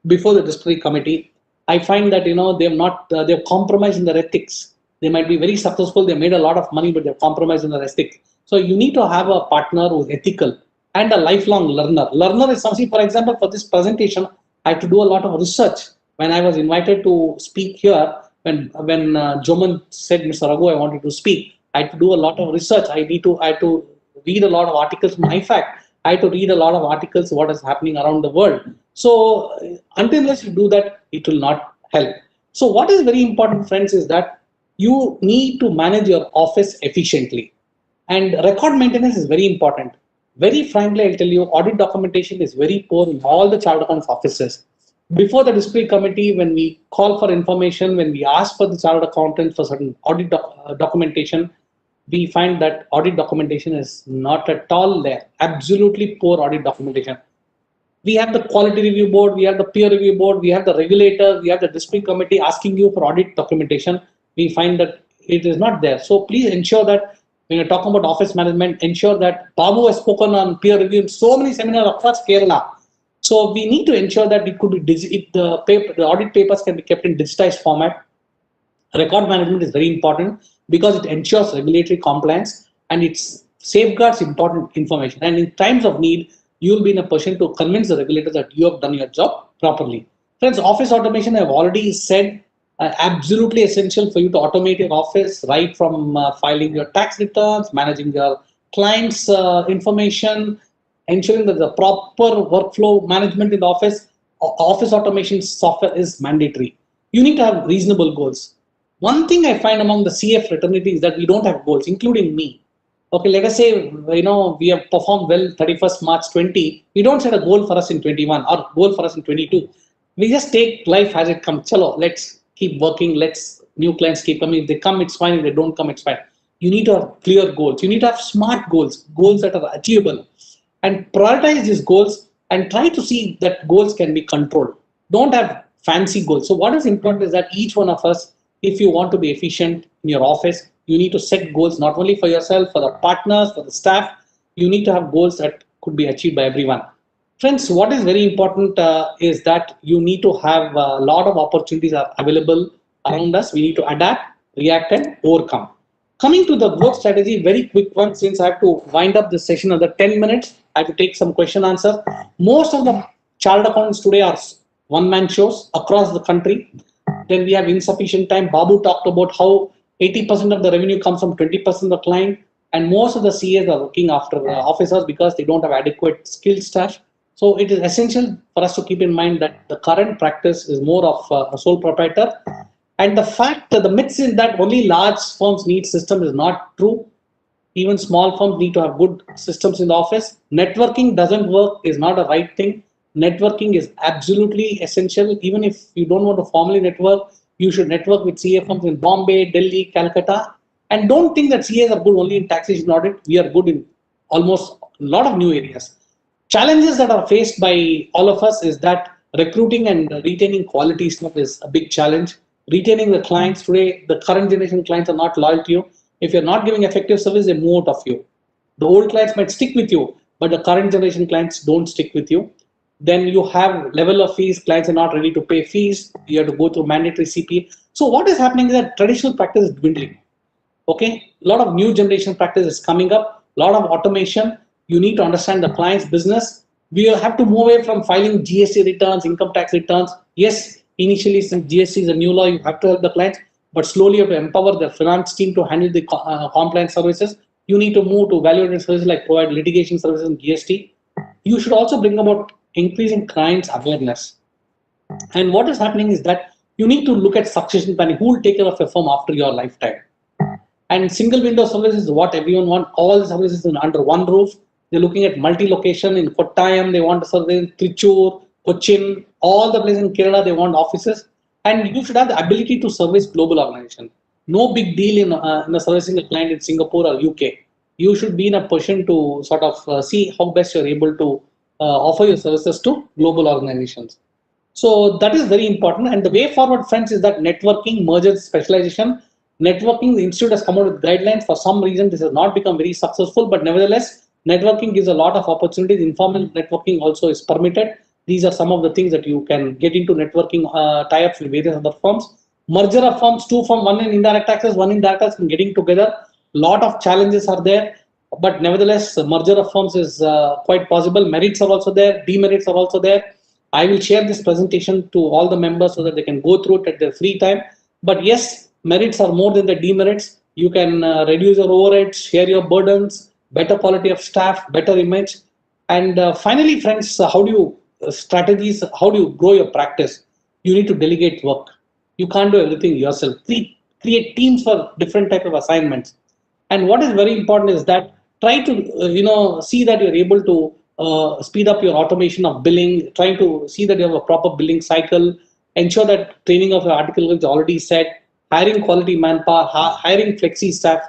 Speaker 8: before the disciplinary committee. I find that they've compromised in their ethics. They might be very successful. They made a lot of money, but they've compromised in their ethics. So you need to have a partner who's ethical and a lifelong learner. Learner is something. For example, for this presentation, I had to do a lot of research. When I was invited to speak here, when Joman said, Mr. Raghu, I wanted to speak, I had to do a lot of research. I had to read a lot of articles from IFAC. I had to read a lot of articles what is happening around the world. So until you do that, it will not help. So what is very important, friends, is that you need to manage your office efficiently. And record maintenance is very important. Very frankly, I'll tell you, audit documentation is very poor in all the chartered accountants offices. Before the disciplinary committee, when we call for information, when we ask for the chartered accountant for certain audit documentation, we find that audit documentation is not at all there. Absolutely poor audit documentation. We have the quality review board, we have the peer review board, we have the regulator, we have the disciplinary committee asking you for audit documentation. We find that it is not there. So please ensure that when you're talking about office management, ensure that Babu has spoken on peer review in so many seminars across Kerala. So we need to ensure that it could be the audit papers can be kept in digitized format. Record management is very important because it ensures regulatory compliance and it safeguards important information. And in times of need, you will be in a position to convince the regulator that you have done your job properly. Friends, office automation, I have already said, absolutely essential for you to automate your office, right from filing your tax returns, managing your clients' information, ensuring that the proper workflow management in the office automation software is mandatory. You need to have reasonable goals. One thing I find among the CF fraternity is that we don't have goals, including me. Okay, let us say, we have performed well 31st March 20. We don't set a goal for us in 21 or goal for us in 22. We just take life as it comes. Chalo, let's keep working. New clients keep coming. If they come, it's fine. If they don't come, it's fine. You need to have clear goals. You need to have smart goals, goals that are achievable. And prioritize these goals and try to see that goals can be controlled. Don't have fancy goals. So what is important is that each one of us, if you want to be efficient in your office, you need to set goals not only for yourself, for the partners, for the staff. You need to have goals that could be achieved by everyone. Friends, what is very important is that you need to have a lot of opportunities are available around us. We need to adapt, react, and overcome. Coming to the growth strategy, very quick one, since I have to wind up this session another 10 minutes. I have to take some question answer. Most of the chartered accountants today are one-man shows across the country. Then we have insufficient time. Babu talked about how 80% of the revenue comes from 20% of the client. And most of the CAs are looking after officers because they don't have adequate skill staff. So it is essential for us to keep in mind that the current practice is more of a sole proprietor. And the fact that the myth is that only large firms need systems is not true. Even small firms need to have good systems in the office. Networking doesn't work is not a right thing. Networking is absolutely essential. Even if you don't want to formally network, you should network with CA firms in Bombay, Delhi, Calcutta. And don't think that CAs are good only in taxation audit. We are good in almost a lot of new areas. Challenges that are faced by all of us is that recruiting and retaining quality staff is a big challenge. Retaining the clients today, the current generation clients are not loyal to you. If you're not giving effective service, they move out of you. The old clients might stick with you, but the current generation clients don't stick with you. Then you have level of fees, clients are not ready to pay fees. You have to go through mandatory CPE. So what is happening is that traditional practice is dwindling. Okay, a lot of new generation practice is coming up, a lot of automation. You need to understand the client's business. We have to move away from filing GST returns, income tax returns. Yes, initially since GST is a new law, you have to help the clients, but slowly you have to empower the finance team to handle the compliance services. You need to move to value-added services like provide litigation services and GST. You should also bring about increasing clients' awareness. And what is happening is that you need to look at succession planning. Who will take care of your firm after your lifetime? And single window service is what everyone wants. All the services under one roof. They're looking at multi-location in Kottayam. They want to service Trichur, Cochin, all the places in Kerala. They want offices. And you should have the ability to service global organization. No big deal in servicing a client in Singapore or UK. you should be in a position to sort of see how best you're able to offer your services to global organizations. So that is very important. And the way forward, friends, is that networking merges specialization. Networking, the institute has come out with guidelines. For some reason, this has not become very successful, but nevertheless, networking gives a lot of opportunities. Informal networking also is permitted. These are some of the things that you can get into networking tie-ups with various other firms. Merger of firms, two firms, one in indirect taxes, one in direct taxes, and getting together. Lot of challenges are there, but nevertheless, merger of firms is quite possible. Merits are also there, demerits are also there. I will share this presentation to all the members so that they can go through it at their free time. But yes, merits are more than the demerits. You can reduce your overheads, share your burdens, better quality of staff, better image. And finally, friends, how do you strategies, how do you grow your practice? You need to delegate work. You can't do everything yourself. Create teams for different type of assignments. And what is very important is that try to see that you're able to speed up your automation of billing, trying to see that you have a proper billing cycle, ensure that training of your article is already set, hiring quality manpower, hiring flexi staff.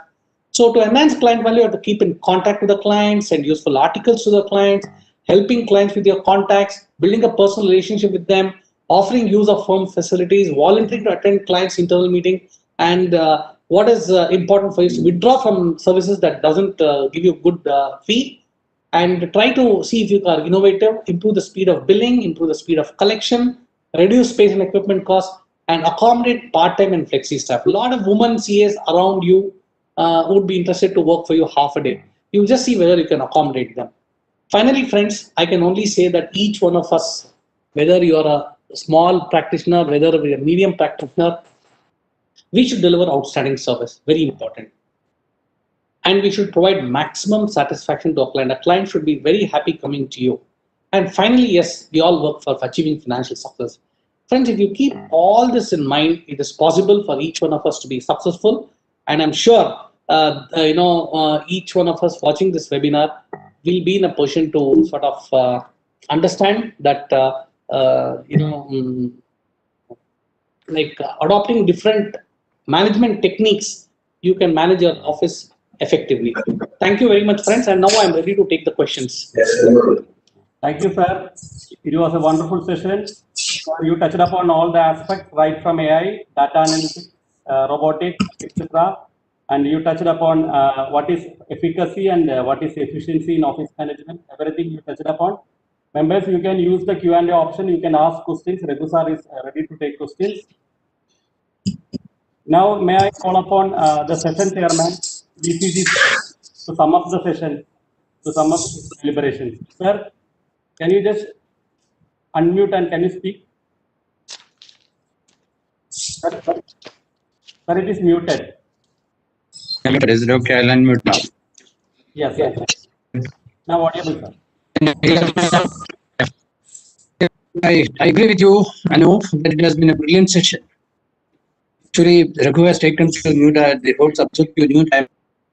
Speaker 8: So to enhance client value, you have to keep in contact with the clients, send useful articles to the clients, helping clients with your contacts, building a personal relationship with them, offering use of firm facilities, volunteering to attend clients' internal meeting, and what is important for you is to withdraw from services that doesn't give you good fee, and try to see if you are innovative, improve the speed of billing, improve the speed of collection, reduce space and equipment costs, and accommodate part-time and flexi staff. A lot of women CAs around you would be interested to work for you half a day. You just see whether you can accommodate them. Finally, friends, I can only say that each one of us, whether you are a small practitioner, whether you're a medium practitioner, we should deliver outstanding service, very important. And we should provide maximum satisfaction to a client. A client should be very happy coming to you. And finally, yes, we all work for achieving financial success. Friends, if you keep all this in mind, it is possible for each one of us to be successful. And I'm sure, each one of us watching this webinar will be in a position to sort of understand that, adopting different management techniques, you can manage your office effectively. Thank you very much, friends. And now I'm ready to take the questions.
Speaker 1: Thank you, sir. It was a wonderful session. You touched upon all the aspects, right from AI, data analytics, robotics, etc. And you touched upon what is efficacy and what is efficiency in office management. Everything you touched upon. Members, you can use the Q&A option. You can ask questions. Raghu sir is ready to take questions. Now, may I call upon the session chairman, VCG, to sum up the session, to sum up deliberations. Sir, can you just unmute and can you speak? Sir, it is muted.
Speaker 2: Is it okay? I'll unmute now.
Speaker 1: Yes, yes. Now audible, sir.
Speaker 2: I agree with you, Anu, that it has been a brilliant session. Actually, Raghu has taken to the whole subject to new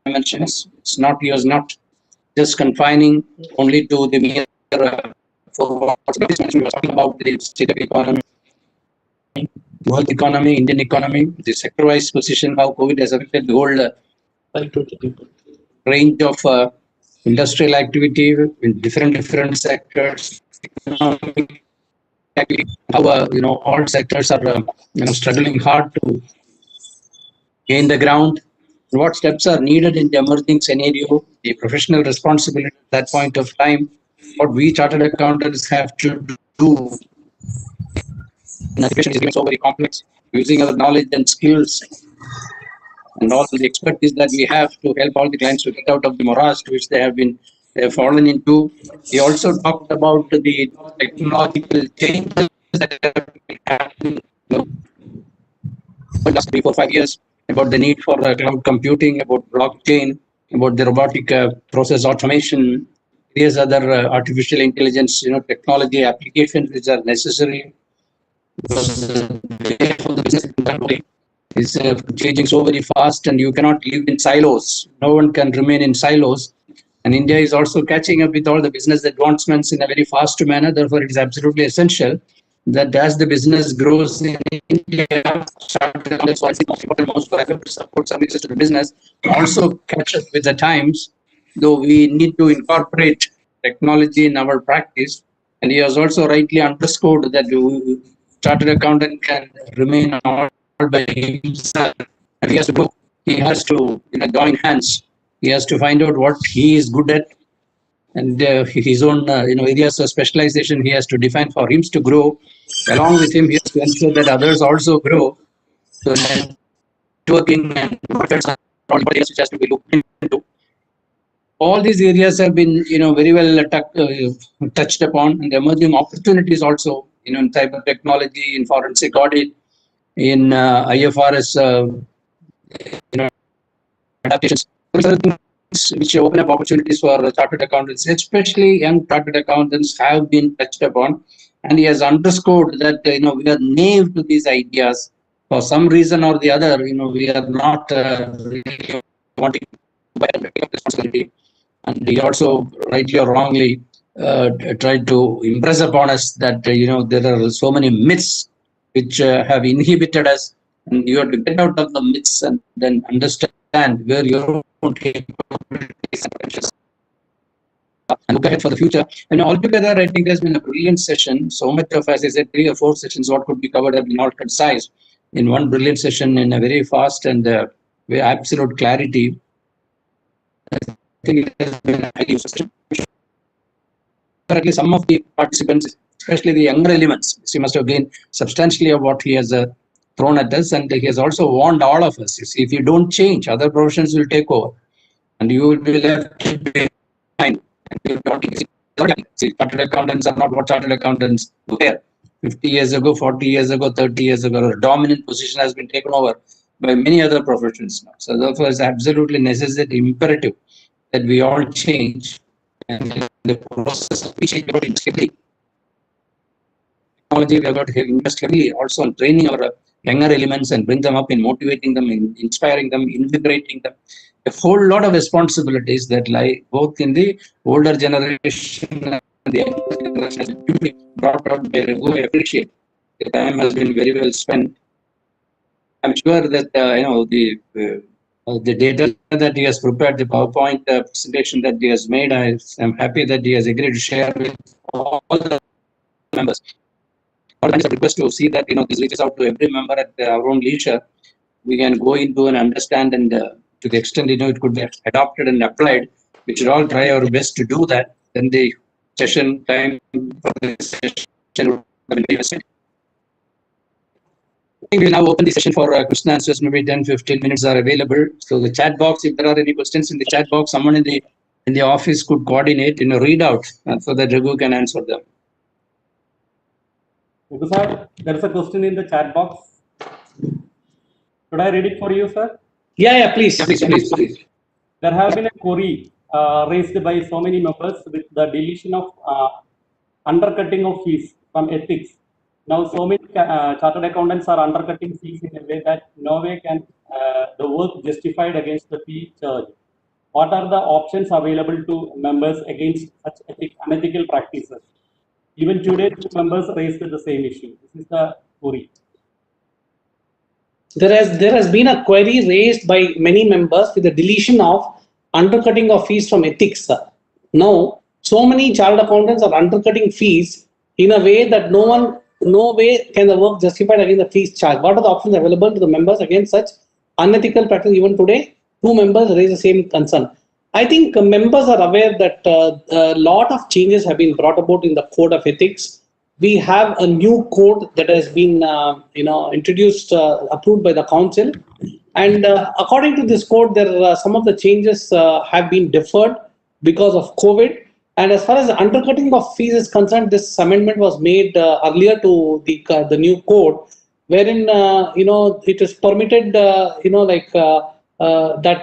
Speaker 2: dimensions. It's not, he was not just confining only to the mere for what he was talking about the state of economy, world economy, Indian economy, the sector-wise position, how COVID has affected the whole range of industrial activity in different sectors, how all sectors are struggling hard to gain the ground. What steps are needed in the emerging scenario, the professional responsibility at that point of time, what we chartered accountants have to do. Education is so very complex, using our knowledge and skills and all the expertise that we have to help all the clients to get out of the morass to which they have fallen into. He also talked about the technological changes that have been happening in the last 3, 4, 5 years, about the need for cloud computing, about blockchain, about the robotic process automation, various other artificial intelligence, technology applications which are necessary. Because the business is changing so very fast, and you cannot live in silos. No one can remain in silos. And India is also catching up with all the business advancements in a very fast manner. Therefore, it is absolutely essential that as the business grows in India, that's why it's most for effort to support services to the business, also catch up with the times though we need to incorporate technology in our practice. And he has also rightly underscored that the chartered accountant can remain all by himself. And he has to go. He has to join hands. He has to find out what he is good at, and his own areas of specialization he has to define for him to grow. Along with him, he has to ensure that others also grow. So networking and methods are all areas which has to be looked into. All these areas have been very well touched upon, and emerging opportunities also in cyber technology, in forensic audit, in IFRS adaptations. Those are things which open up opportunities for chartered accountants, especially young chartered accountants have been touched upon. And he has underscored that we are naive to these ideas. For some reason or the other, we are not really wanting to take up responsibility. And he also, rightly or wrongly, tried to impress upon us that there are so many myths which have inhibited us, and you have to get out of the myths and then understand where your own capabilities and potentials are, and look ahead for the future. And altogether, I think there's been a brilliant session. So much of, as I said, 3 or 4 sessions, what could be covered have been all concise in one brilliant session in a very fast and very absolute clarity. I think it has been a highly useful session. At least some of the participants, especially the younger elements, he must have gained substantially of what he has thrown at us, and he has also warned all of us. You see, if you don't change, other professions will take over, and you will be left behind. And you don't see, chartered accountants are not what chartered accountants were 50 years ago, 40 years ago, 30 years ago. A dominant position has been taken over by many other professions now. So therefore, it's absolutely necessary, imperative that we all change, and the process of change technology, we have got to invest heavily also in training our younger elements and bring them up in motivating them, in inspiring them, invigorating them. A whole lot of responsibilities that lie both in the older generation and the younger generation has been brought out by Raghu. I appreciate the time has been very well spent. I'm sure that the data that he has prepared, the PowerPoint presentation that he has made, I am happy that he has agreed to share with all the members. I request to see that this reaches out to every member at our own leisure. We can go into and understand, and to the extent it could be adopted and applied, we should all try our best to do that. Then the session time for the session will be invested. I think we'll now open the session for question answers. Maybe 10-15 minutes are available. So the chat box, if there are any questions in the chat box, someone in the office could coordinate, read out so that Raghu can answer them.
Speaker 1: Raghu sir, there is a question in the chat box. Should I read it for you, sir?
Speaker 8: Yeah, please.
Speaker 1: There have been a query raised by so many members with the deletion of undercutting of fees from ethics. Now, so many chartered accountants are undercutting fees in a way that no way can the work justified against the fee charge. What are the options available to members against such unethical practices? Even today, 2 members raised the same issue. This is the query.
Speaker 8: There has been a query raised by many members with the deletion of undercutting of fees from ethics. Now, so many chartered accountants are undercutting fees in a way that no way can the work justified against the fees charge. What are the options available to the members against such unethical practice? Even today, 2 members raise the same concern. I think members are aware that a lot of changes have been brought about in the code of ethics. We have a new code that has been introduced, approved by the council, and according to this code, there are some of the changes have been deferred because of COVID. And as far as the undercutting of fees is concerned, this amendment was made earlier to the new code, wherein it is permitted that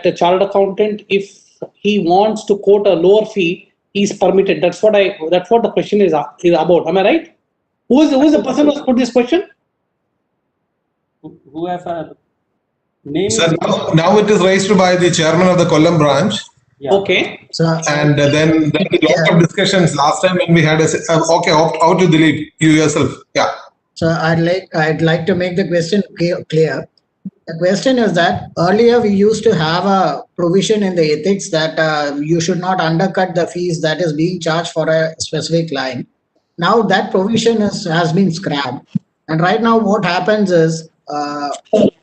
Speaker 8: the chartered accountant, if he wants to quote a lower fee, is permitted. That's what the question is about. Am I right? Who is the person who has put this question?
Speaker 1: Who has a name?
Speaker 3: Sir, now it is raised by the chairman of the Kollam branch.
Speaker 1: Yeah.
Speaker 8: Okay.
Speaker 7: So,
Speaker 3: And then there were lots of discussions last time when we had okay, how to delete you yourself. Yeah.
Speaker 7: So I'd like to make the question clear.
Speaker 10: The question is that earlier we used to have a provision in the ethics that you should not undercut the fees that is being charged for a specific line. Now that provision has been scrapped. And right now what happens is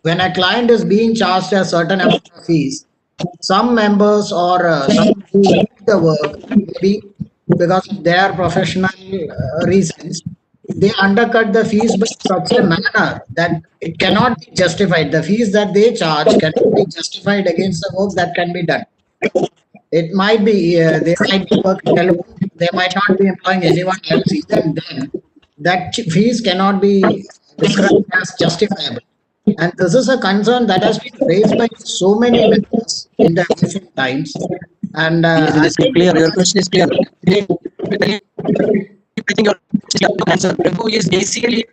Speaker 10: when a client is being charged a certain amount of fees, some members or some who do the work, maybe because of their professional reasons, they undercut the fees by such a manner that it cannot be justified. The fees that they charge cannot be justified against the work that can be done. It might be they might be working alone, they might not be employing anyone else. Even then, that fees cannot be described as justifiable. And this is a concern that has been raised by so many members in the recent times. And
Speaker 9: Yes, it is clear. Your question is clear. I think your answer is basically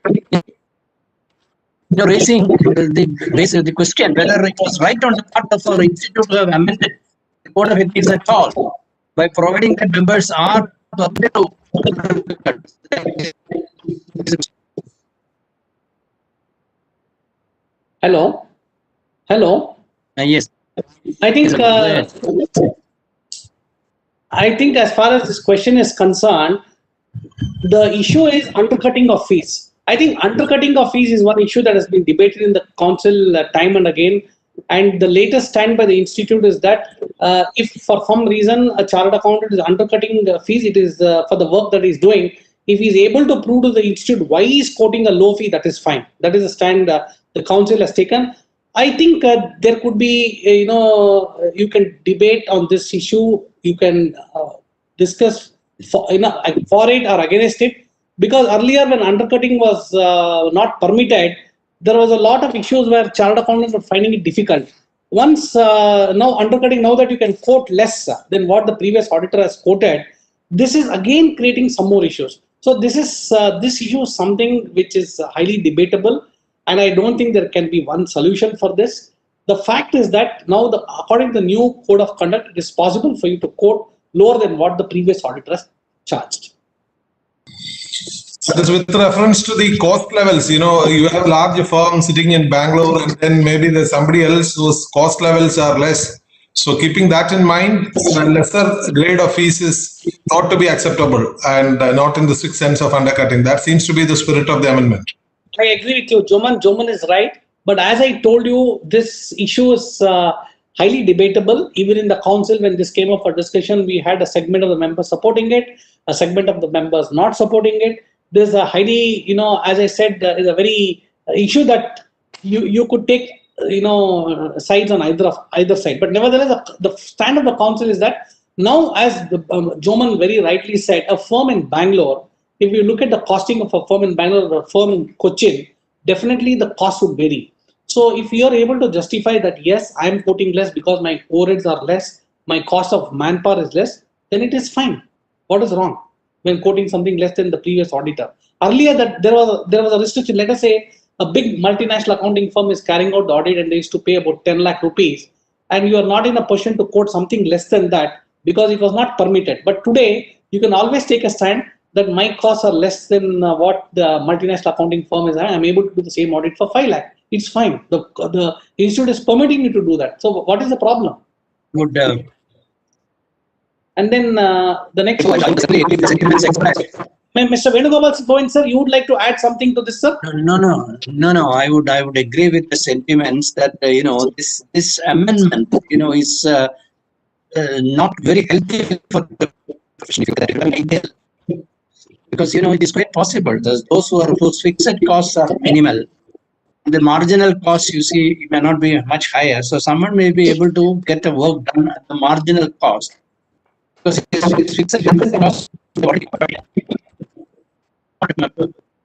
Speaker 9: raising the question whether it was right on the part of our institute to have amended the code of ethics at all by providing that members are permitted to.
Speaker 8: Hello. Hello.
Speaker 9: Yes.
Speaker 8: I think as far as this question is concerned, the issue is undercutting of fees. I think undercutting of fees is one issue that has been debated in the council time and again. And the latest stand by the institute is that if for some reason a chartered accountant is undercutting fees, it is for the work that he's doing. If he's able to prove to the institute why he's quoting a low fee, that is fine. That is a stand the council has taken. I think there could be, you can debate on this issue. You can discuss for it or against it. Because earlier when undercutting was not permitted, there was a lot of issues where chartered accountants were finding it difficult. Once now undercutting, now that you can quote less than what the previous auditor has quoted, this is again creating some more issues. So this issue is something which is highly debatable, and I don't think there can be one solution for this. The fact is that now, according to the new code of conduct, it is possible for you to quote lower than what the previous auditor has charged.
Speaker 3: That is with reference to the cost levels. You have large firms sitting in Bangalore, and then maybe there's somebody else whose cost levels are less. So keeping that in mind, a lesser grade of fees is thought to be acceptable and not in the strict sense of undercutting. That seems to be the spirit of the amendment.
Speaker 8: I agree with you. Joman is right. But as I told you, this issue is highly debatable. Even in the council, when this came up for discussion, we had a segment of the members supporting it, a segment of the members not supporting it. There's a highly, as I said, is a very issue that you could take, sides on either side. But nevertheless, the stand of the council is that now, as Joman very rightly said, a firm in Bangalore, if you look at the costing of a firm in Bangalore or a firm in Cochin, definitely the cost would vary. So if you are able to justify that, yes, I am quoting less because my overheads are less, my cost of manpower is less, then it is fine. What is wrong when quoting something less than the previous auditor? Earlier, that there was a restriction. Let us say a big multinational accounting firm is carrying out the audit and they used to pay about 10 lakh rupees, and you are not in a position to quote something less than that because it was not permitted. But today, you can always take a stand that my costs are less than what the multinational accounting firm is. I'm able to do the same audit for 5 lakh. It's fine. The institute is permitting me to do that. So what is the problem?
Speaker 9: Good.
Speaker 8: And then the next one. Mr. Venugopal, sir, you would like to add something to this, sir?
Speaker 9: No. I would agree with the sentiments that this amendment is not very healthy for the profession. Because it is quite possible. Those whose fixed costs are minimal, the marginal cost may not be much higher. So someone may be able to get the work done at the marginal cost because it's fixed cost.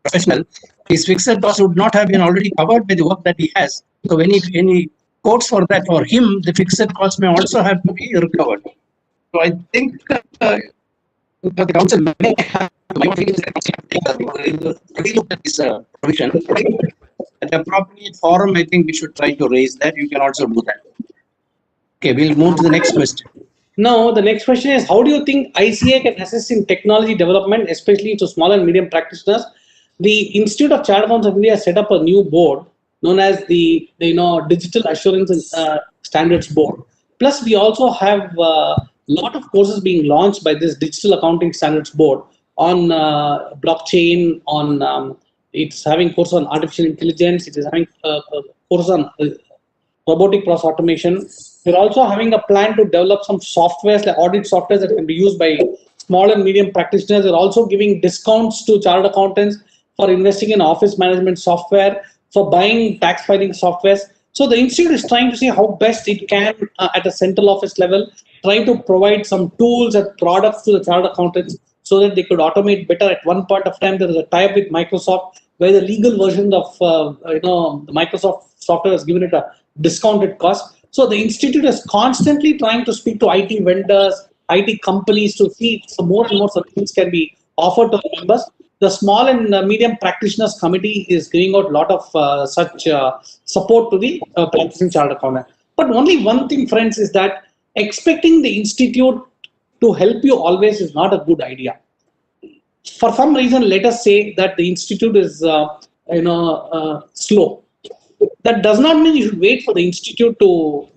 Speaker 9: Professional, his fixed cost would not have been already covered by the work that he has. So when he quotes for that, for him, the fixed cost may also have to be recovered. So I think the council may have relook at this provision. At the appropriate forum, I think we should try to raise that. You can also do that. Okay, we'll move to the next question.
Speaker 8: No, the next question is, how do you think ICAI can assist in technology development, especially to small and medium practitioners? The Institute of Chartered Accountants of India set up a new board known as the Digital Assurance Standards Board. Plus, we also have a lot of courses being launched by this Digital Accounting Standards Board on blockchain, on it's having course on artificial intelligence, it is having a course on robotic process automation. We're also having a plan to develop some softwares, like audit softwares that can be used by small and medium practitioners. We're also giving discounts to chartered accountants for investing in office management software, for buying tax filing softwares. So the institute is trying to see how best it can, at a central office level, try to provide some tools and products to the chartered accountants so that they could automate better. At one point of time, there was a tie-up with Microsoft where the legal version of the Microsoft software is given at a discounted cost. So the institute is constantly trying to speak to IT vendors, IT companies to see if more and more solutions can be offered to the members. The small and medium practitioners committee is giving out a lot of such support to the practicing chartered accountant. But only one thing, friends, is that expecting the institute to help you always is not a good idea. For some reason, let us say that the institute is slow. That does not mean you should wait for the institute to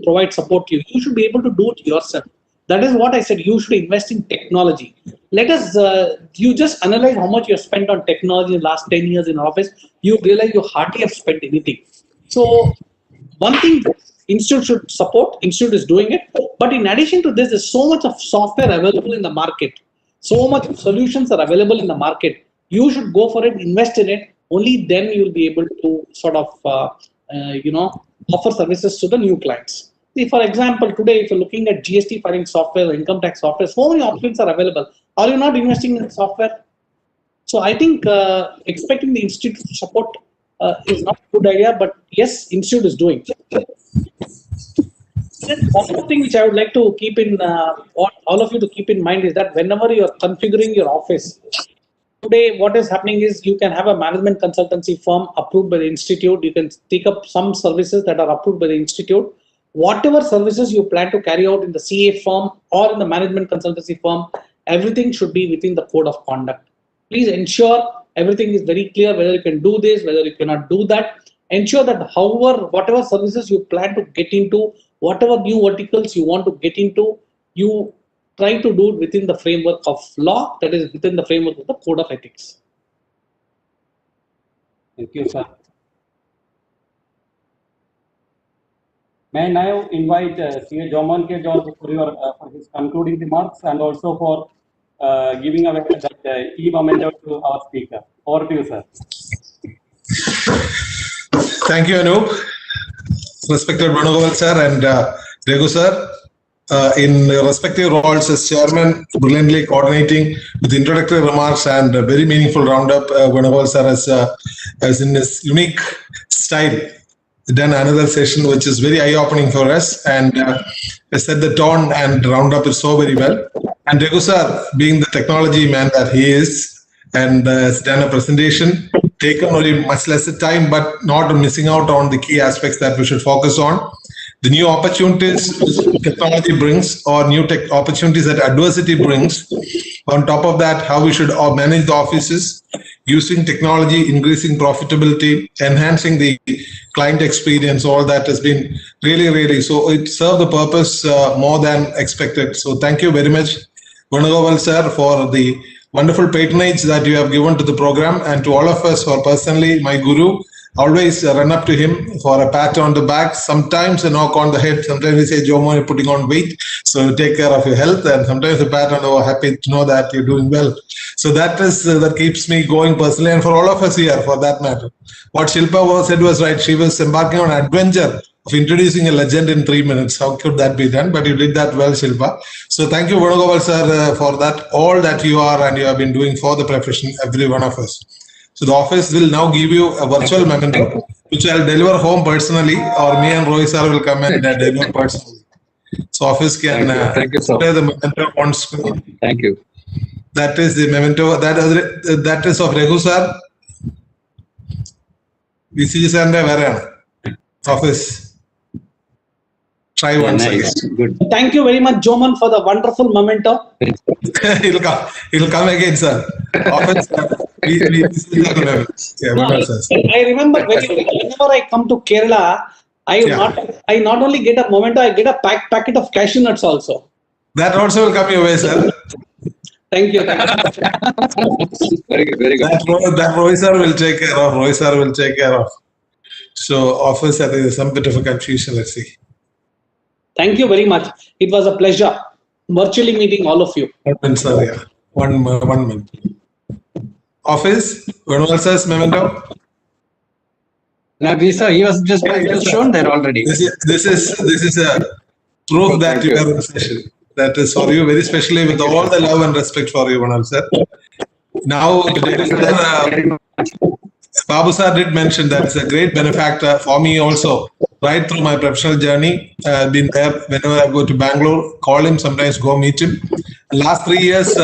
Speaker 8: provide support to you. You should be able to do it yourself. That is what I said. You should invest in technology. Let us, you just analyze how much you have spent on technology in the last 10 years in office. You realize you hardly have spent anything. So one thing institute should support, institute is doing it. But in addition to this, there's so much of software available in the market. So much of solutions are available in the market. You should go for it, invest in it. Only then you'll be able to sort of, offer services to the new clients. See, for example, today, if you're looking at GST filing software or income tax software, so many options are available. Are you not investing in software? So I think expecting the institute to support is not a good idea, but yes, institute is doing. One more thing which I would like to keep in, all of you to keep in mind is that whenever you're configuring your office, today what is happening is you can have a management consultancy firm approved by the institute. You can take up some services that are approved by the institute. Whatever services you plan to carry out in the CA firm or in the management consultancy firm, everything should be within the code of conduct. Please ensure everything is very clear, whether you can do this, whether you cannot do that. Ensure that whatever services you plan to get into, whatever new verticals you want to get into, you try to do it within the framework of law, that is within the framework of the code of ethics.
Speaker 1: Thank you, sir. May I now invite CA Jomon K. George for his concluding remarks and also for giving away that e-memento to our speaker. Over to you, sir.
Speaker 3: Thank you, Anup. Respected Venugopalan sir and Regu sir, in respective roles as chairman, brilliantly coordinating with introductory remarks and a very meaningful roundup, Venugopalan sir has in his unique style done another session which is very eye-opening for us and has set the tone and roundup it so very well. And Regu sir, being the technology man that he is, and has done a presentation, taken only much lesser time, but not missing out on the key aspects that we should focus on. The new opportunities technology brings, or new tech opportunities that adversity brings. On top of that, how we should manage the offices using technology, increasing profitability, enhancing the client experience. All that has been really, so it served the purpose more than expected. So thank you very much, Venugopalan sir, for the wonderful patronage that you have given to the program, and to all of us for personally, my guru. Always run up to him for a pat on the back, sometimes a knock on the head. Sometimes we say, Jomo, you're putting on weight, so take care of your health. And sometimes a pat on the back, happy to know that you're doing well. So that is that keeps me going personally, and for all of us here for that matter. What Shilpa said was right. She was embarking on an adventure of introducing a legend in 3 minutes. How could that be done? But you did that well, Shilpa. So thank you, Venugopalan sir, for that, all that you are and you have been doing for the profession, every one of us. So the office will now give you a virtual memento, which I'll deliver home personally, or me and Roy sir will come and deliver personally. So office can play the memento on screen.
Speaker 9: Thank you.
Speaker 3: That is the memento. That is of Regu sir. VC sir and office. Try once again.
Speaker 9: Good.
Speaker 8: Thank you very much, Joman, for the wonderful memento.
Speaker 3: He'll come again, sir. Office. Yeah,
Speaker 8: No,
Speaker 3: Manoj sir.
Speaker 8: I remember very well. Whenever I come to Kerala, I not only get a memento, I get a packet of cashew nuts also.
Speaker 3: That also will come your way, sir.
Speaker 8: Thank you.
Speaker 9: Very good, very good.
Speaker 3: That Roy sir will take care of. Roy sir will take care of. So, office, there is some bit of a confusion. Let's see.
Speaker 8: Thank you very much. It was a pleasure virtually meeting all of you.
Speaker 3: Sir, yeah. One minute. Office, Venugopalan sir's memento.
Speaker 9: Now, he was just shown there already.
Speaker 3: This is a proof that you are in session. That is for you, very specially with all the love and respect for you, Venugopalan sir. Now, Babu sir did mention that it's a great benefactor for me also. Right through my professional journey, I've been there whenever I go to Bangalore, call him, sometimes go meet him. Last 3 years,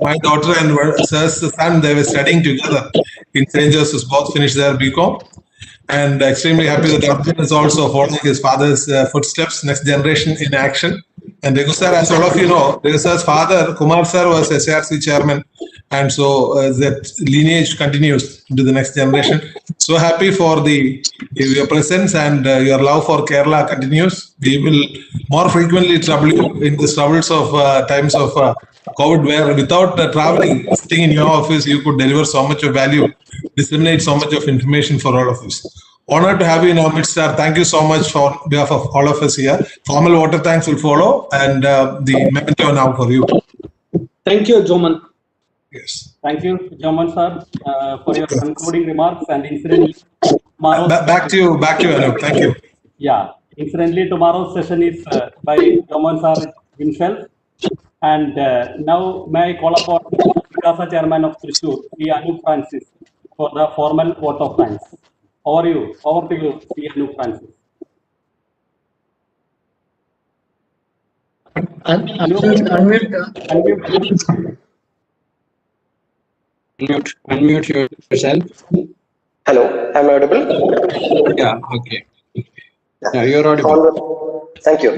Speaker 3: my daughter and sir's son, they were studying together in St. Joseph's, both finished their BCom. And extremely happy that Arjun is also following his father's footsteps, next generation in action. And Regu sir, as all of you know, Regu sir's father, Kumar sir, was SARC chairman. And so that lineage continues into the next generation. So happy for your presence and your love for Kerala continues. We will more frequently trouble you in the troubles of times of COVID, where without traveling, sitting in your office, you could deliver so much of value, disseminate so much of information for all of us. Honored to have you in our midst, sir. Thank you so much for behalf of all of us here. Formal water thanks will follow, and the memento now for you.
Speaker 8: Thank you, Joman.
Speaker 3: Yes.
Speaker 1: Thank you, Joman sir, for your concluding remarks. And incidentally,
Speaker 3: back to you, Anup. Thank you.
Speaker 1: Yeah, incidentally, tomorrow's session is by Joman sir himself. And now may I call upon Casa Chairman of Thrissur, Sri Anup Francis, for the formal vote of thanks. Over to you, Sri Anup Francis.
Speaker 9: Unmute yourself.
Speaker 11: Hello, am I audible?
Speaker 9: Yeah, okay. Yeah, you're audible.
Speaker 11: Thank you.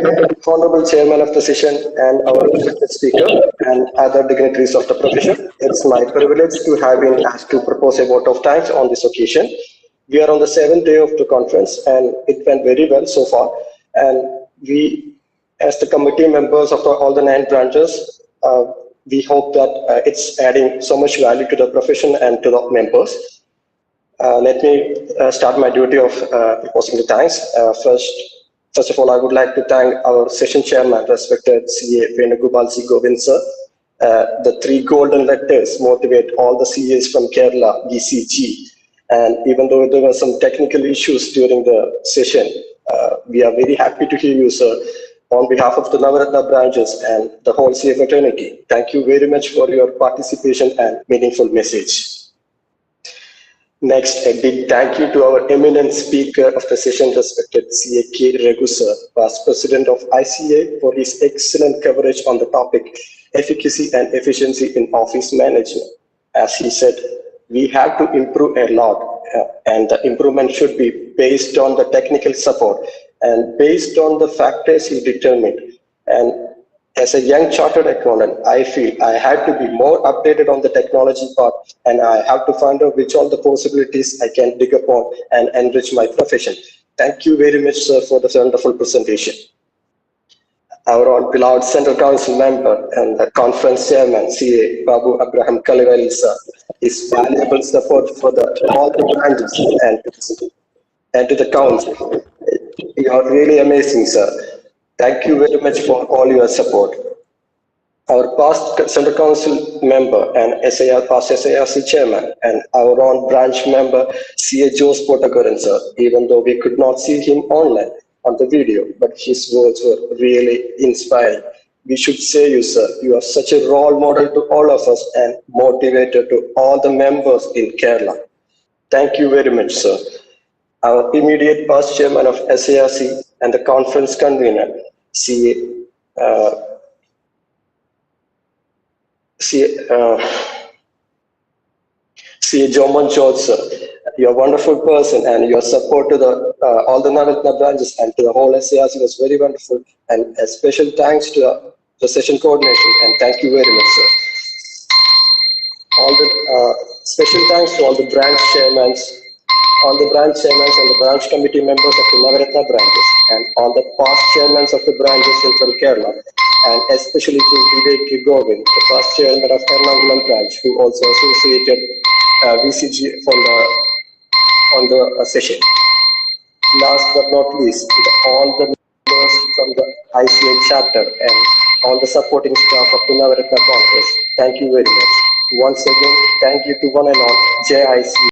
Speaker 11: Honorable Chairman of the session and our respected speaker and other dignitaries of the profession, it's my privilege to have been asked to propose a vote of thanks on this occasion. We are on the 7th day of the conference and it went very well so far. And we, as the committee members of all the 9 branches, we hope that it's adding so much value to the profession and to the members. Let me start my duty of proposing the thanks. First of all, I would like to thank our session chairman, respected CA Venugopal sir. The 3 golden letters motivate all the CAs from Kerala, BCG. And even though there were some technical issues during the session, we are very happy to hear you, sir. On behalf of the Navaratna branches and the whole CA fraternity, thank you very much for your participation and meaningful message. Next, a big thank you to our eminent speaker of the session, respected CA Regu sir, past president of ICAI, for his excellent coverage on the topic efficacy and efficiency in office management. As he said, we have to improve a lot, and the improvement should be based on the technical support and based on the factors he determined. And as a young chartered accountant, I feel I had to be more updated on the technology part, and I have to find out which all the possibilities I can dig upon and enrich my profession. Thank you very much, sir, for the wonderful presentation. Our own beloved Central Council member and the conference chairman, CA Babu Abraham Kalivali, sir, his valuable support for all the branches and to the council. You are really amazing, sir. Thank you very much for all your support. Our past Central Council member and past SARC chairman and our own branch member, CA Jose Potakaran, sir, even though we could not see him online on the video, but his words were really inspiring. We should say you, sir, you are such a role model to all of us and motivator to all the members in Kerala. Thank you very much, sir. Our immediate past chairman of SARC and the conference convener, CA Joman George, sir. You're a wonderful person, and your support to all the Navaratna branches and to the whole SARC was very wonderful. And a special thanks to the session coordination, and thank you very much, sir. All the Special thanks to all the branch chairmen, and the branch committee members of the Navaratna branches, and all the past chairmen of the branches in from Kerala, and especially to Vivek Govind, the past chairman of Ernakulam branch, who also associated VCG on the session. Last but not least, all the members from the ICAI chapter and all the supporting staff of the Navaratna Congress, thank you very much. Once again, thank you to one and all. Jai ICAI.